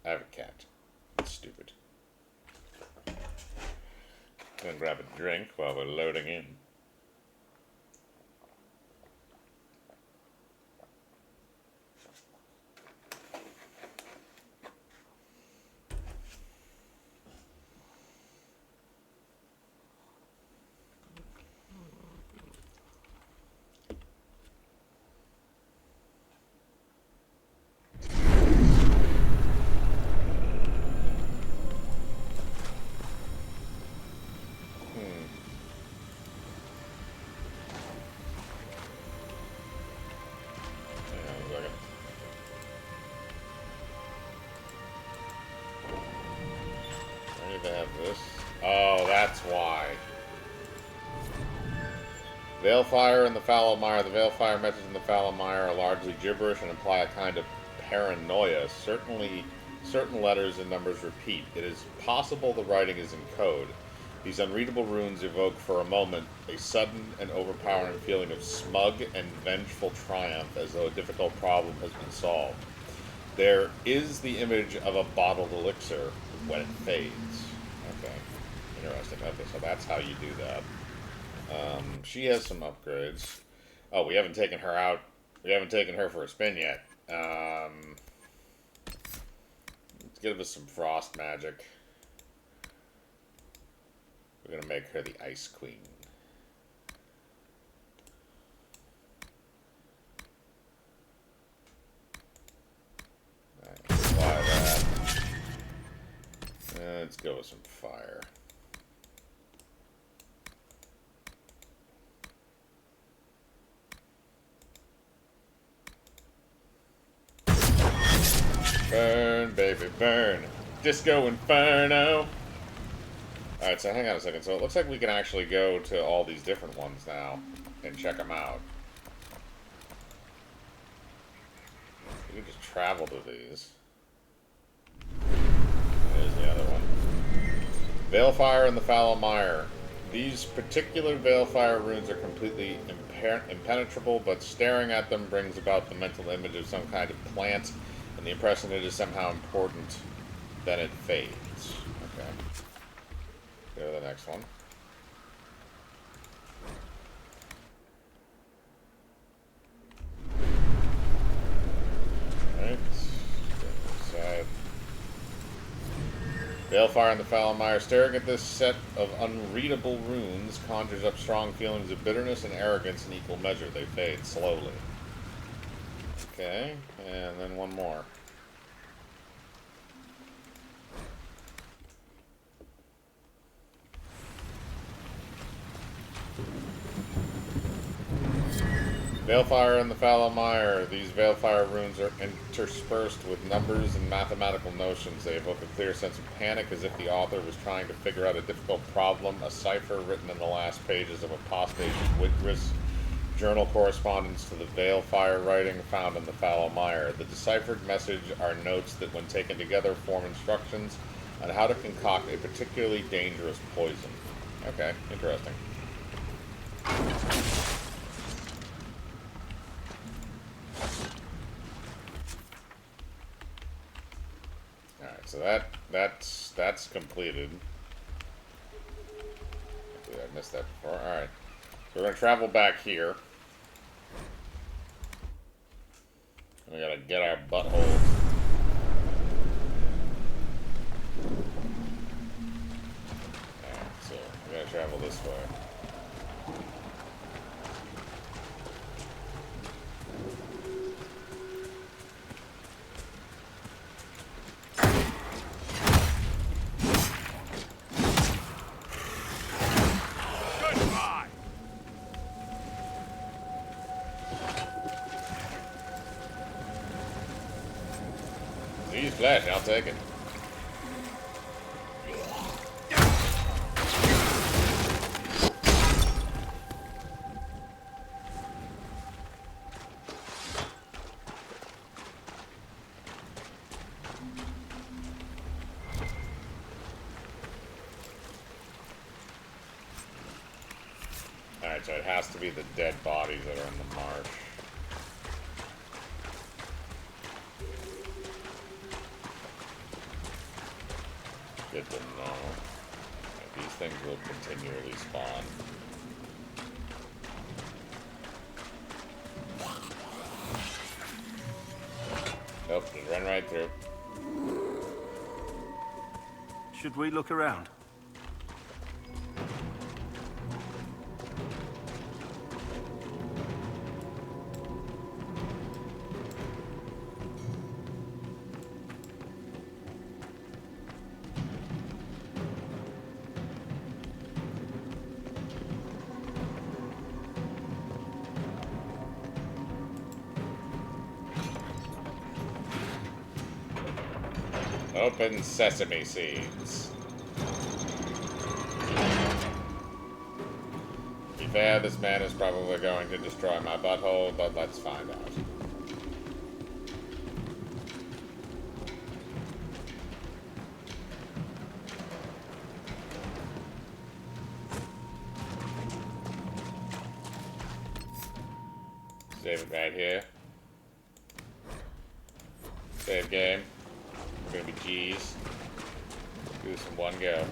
A: I have a cat. It's stupid. Gonna grab a drink while we're loading in. Veilfire and the Fallow-Mire. The Veilfire messages in the Fallow-Mire are largely gibberish and imply a kind of paranoia. Certain letters and numbers repeat. It is possible the writing is in code. These unreadable runes evoke for a moment a sudden and overpowering feeling of smug and vengeful triumph as though a difficult problem has been solved. There is the image of a bottled elixir when it fades. Okay. Interesting. Okay, so that's how you do that. She has some upgrades. Oh, we haven't taken her out. We haven't taken her for a spin yet. Let's give us some frost magic. We're gonna make her the Ice Queen. Alright, apply that. Let's go with some fire. Burn, baby, burn. Disco Inferno. Alright, so hang on a second. So it looks like we can actually go to all these different ones now and check them out. We can just travel to these. There's the other one. Veilfire and the Fallow-Mire. These particular Veilfire runes are completely impenetrable, but staring at them brings about the mental image of some kind of plant, and the impression it is somehow important. Then it fades. Okay. Go to the next one. Balefire and the Foulmire, staring at this set of unreadable runes, conjures up strong feelings of bitterness and arrogance in equal measure. They fade slowly. Okay, and then one more. Balefire and the Foulmire. These Balefire runes are interspersed with numbers and mathematical notions. They evoke a clear sense of panic, as if the author was trying to figure out a difficult problem. A cipher written in the last pages of apostate Wigris journal correspondence to the Balefire writing found in the Foulmire. The deciphered message are notes that, when taken together, form instructions on how to concoct a particularly dangerous poison. Okay, interesting. Alright, so that's completed. Hopefully I missed that before. Alright. So we're gonna travel back here. And we gotta get our buttholes. Alright, so we gotta travel this way. Flash, I'll take it. Alright, so it has to be the dead bodies that are in the marsh. Good to know. These things will continually spawn. Nope, just run right through.
K: Should we look around?
A: Open sesame seeds. To be fair, this man is probably going to destroy my butthole, but let's find out. Save it right here. Save game. We're gonna be G's. Do this in one go.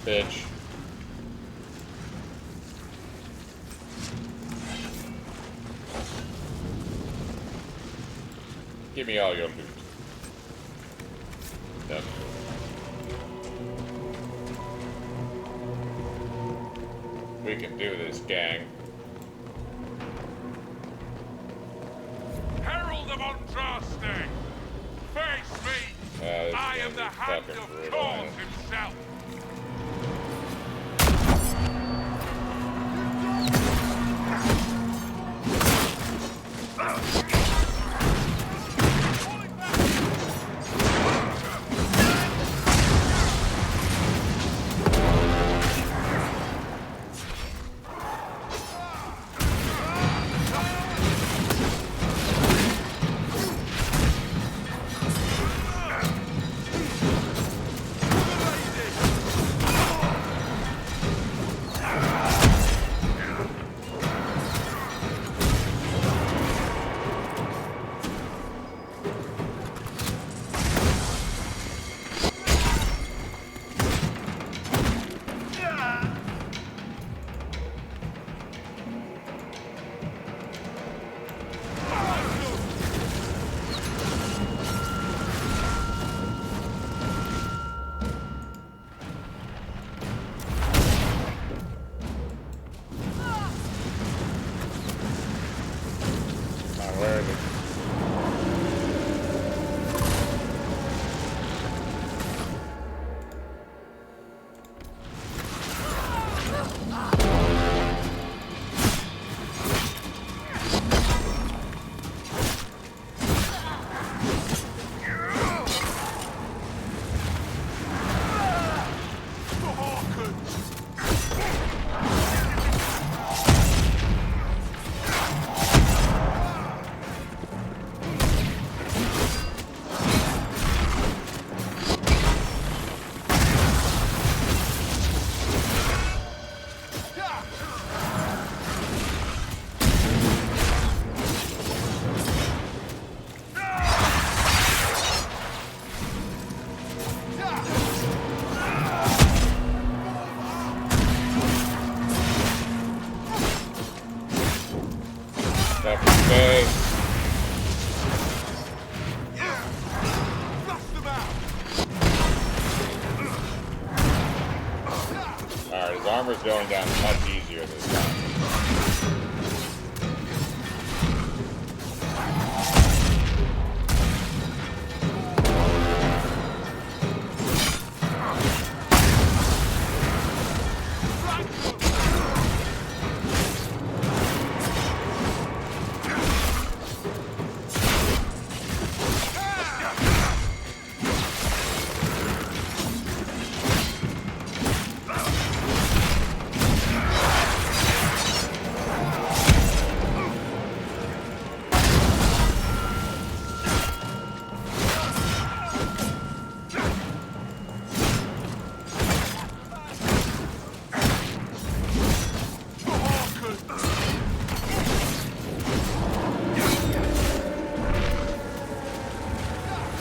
A: Bitch. Give me all your loot. Done. We can do this, gang.
N: Herald of Andraste! Face me! I am the Hand of God himself!
A: Where is it? Alright, his armor's going down much easier this time.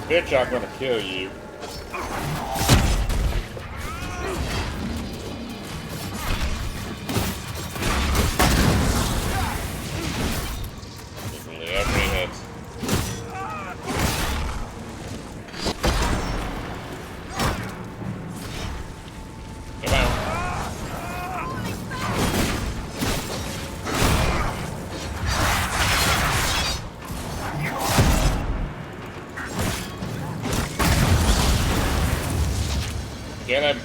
A: Bitch, I'm gonna kill you. Literally every hit. Come on. Get him.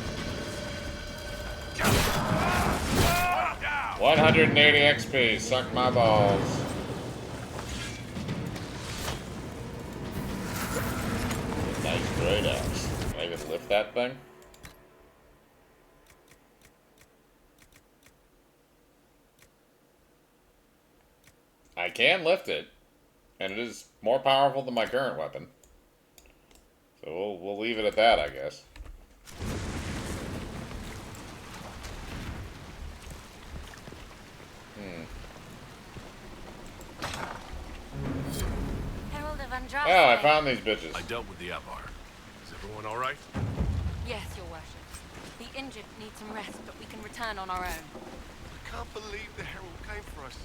A: 180 XP. Suck my balls. Nice great axe. Can I even lift that thing? I can lift it, and it is more powerful than my current weapon. So we'll leave it at that, I guess.
F: Herald of Andraste.
A: Oh, I found these bitches.
K: I dealt with the Avar. Is everyone all right?
F: Yes, your worship. The injured need some rest, but we can return on our own.
E: I can't believe the Herald came for us.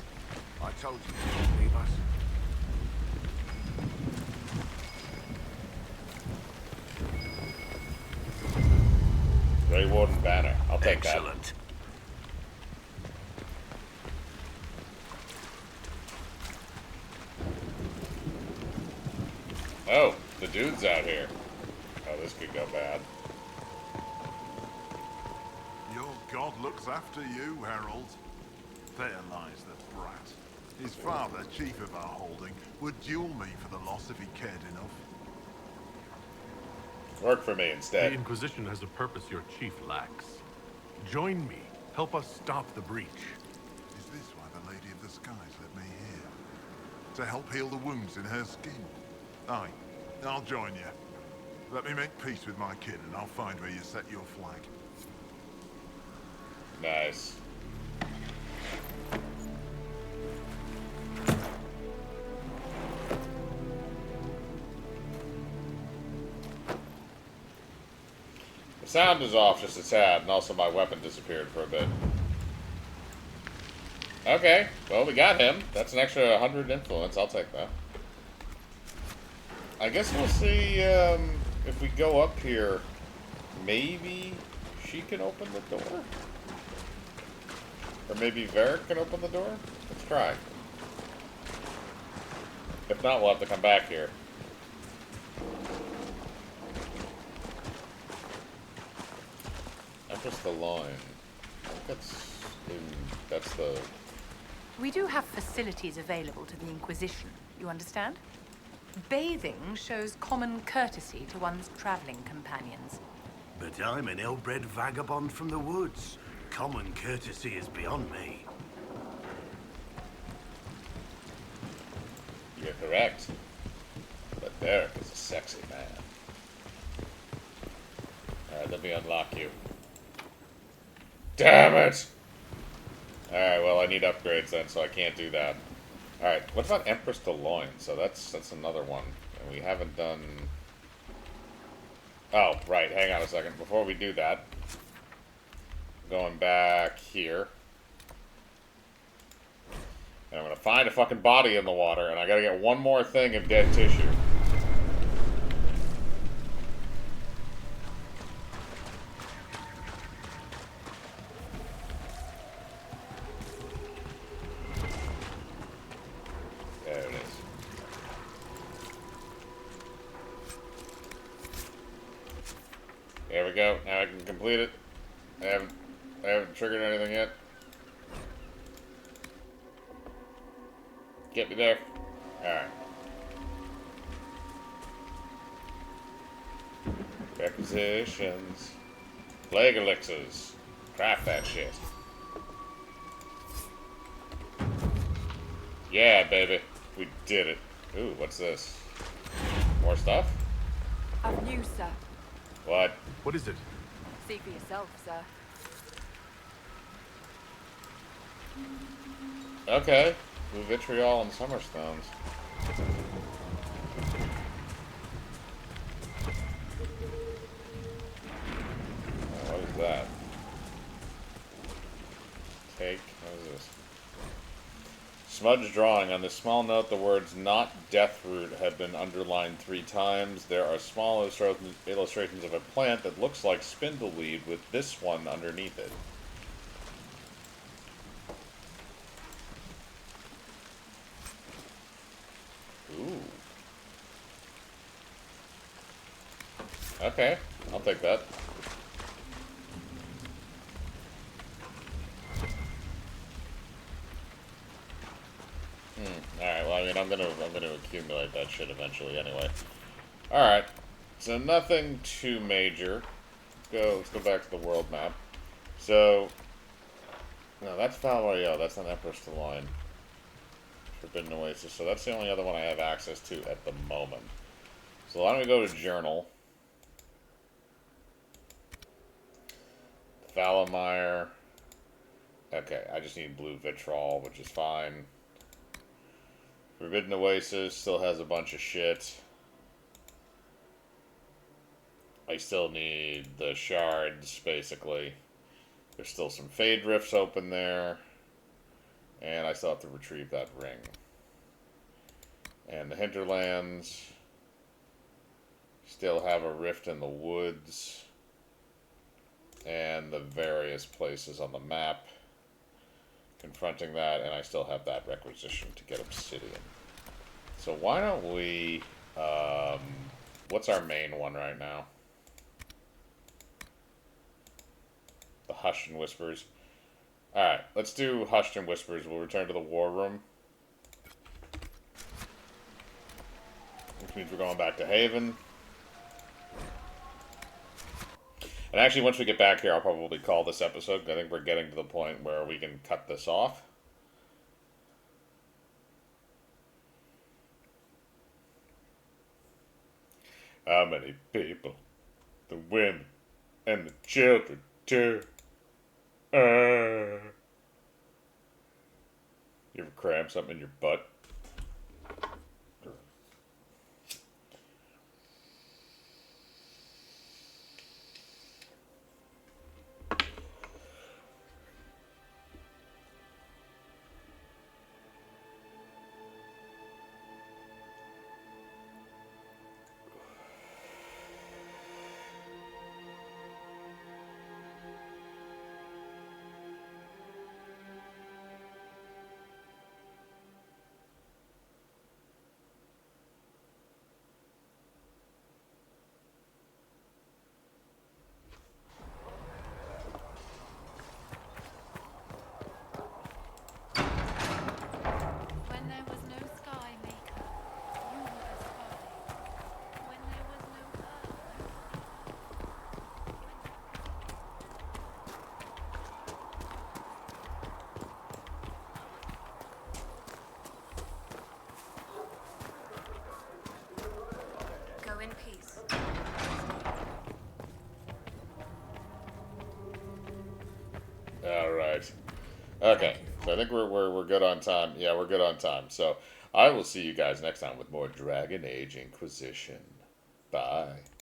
E: I told you they wouldn't leave us.
A: Grey Warden banner. I'll take that.
K: Excellent.
A: Oh, the dude's out here. Oh, this could go bad.
O: Your god looks after you, Herald. There lies the brat. His father, chief of our holding, would duel me for the loss if he cared enough.
A: Work for me instead.
P: The Inquisition has a purpose your chief lacks. Join me. Help us stop the breach.
O: Is this why the Lady of the Skies led me here? To help heal the wounds in her skin? Aye, I'll join you. Let me make peace with my kid and I'll find where you set your flag.
A: Nice. The sound is off just a tad, and also my weapon disappeared for a bit. Okay, well, we got him. That's an extra 100 influence. I'll take that. I guess we'll see if we go up here. Maybe she can open the door? Or maybe Varric can open the door? Let's try. If not, we'll have to come back here. Empress the line. I think that's the...
Q: We do have facilities available to the Inquisition, you understand? Bathing shows common courtesy to one's traveling companions.
R: But I'm an ill-bred vagabond from the woods. Common courtesy is beyond me.
A: You're correct. But Derek is a sexy man. Alright, let me unlock you. Damn it! Alright, well I need upgrades then, so I can't do that. Alright, what about Empress the Loin? So that's another one. And we haven't done... Oh, right, hang on a second. Before we do that, going back here. And I'm gonna find a fucking body in the water, and I gotta get one more thing of dead tissue. There it is. There we go. Now I can complete it. I haven't triggered anything yet. Get me there. Alright. Requisitions. Plague elixirs. Craft that shit. Yeah, baby. We did it. Ooh, what's this? More stuff?
S: Of you, sir.
A: What?
P: What is it?
S: See for yourself, sir.
A: Okay. Blue vitriol and summerstones. What is that? Take. What is this? Smudge drawing. On this small note, the words "not deathroot" have been underlined 3 times. There are small illustrations of a plant that looks like spindleweed with this one underneath it. Ooh. Okay, I'll take that. Alright, well, I mean, I'm gonna accumulate that shit eventually anyway. Alright, so nothing too major. Let's go back to the world map. So, no, that's Valvario, that's not Empress to Line. Forbidden Oasis, so that's the only other one I have access to at the moment. So why don't we go to Journal. Valamire. Okay, I just need blue vitriol, which is fine. Forbidden Oasis still has a bunch of shit. I still need the shards, basically. There's still some Fade Rifts open there. And I still have to retrieve that ring. And the Hinterlands still have a rift in the woods. And the various places on the map confronting that, and I still have that requisition to get obsidian. So why don't we, what's our main one right now? The Hushed and Whispers. Alright, let's do Hushed and Whispers. We'll return to the war room. Which means we're going back to Haven. And actually, once we get back here, I'll probably call this episode. I think we're getting to the point where we can cut this off. How many people? The women and the children, too. You ever cram something in your butt? Okay, so I think we're good on time. Yeah, we're good on time. So I will see you guys next time with more Dragon Age Inquisition. Bye.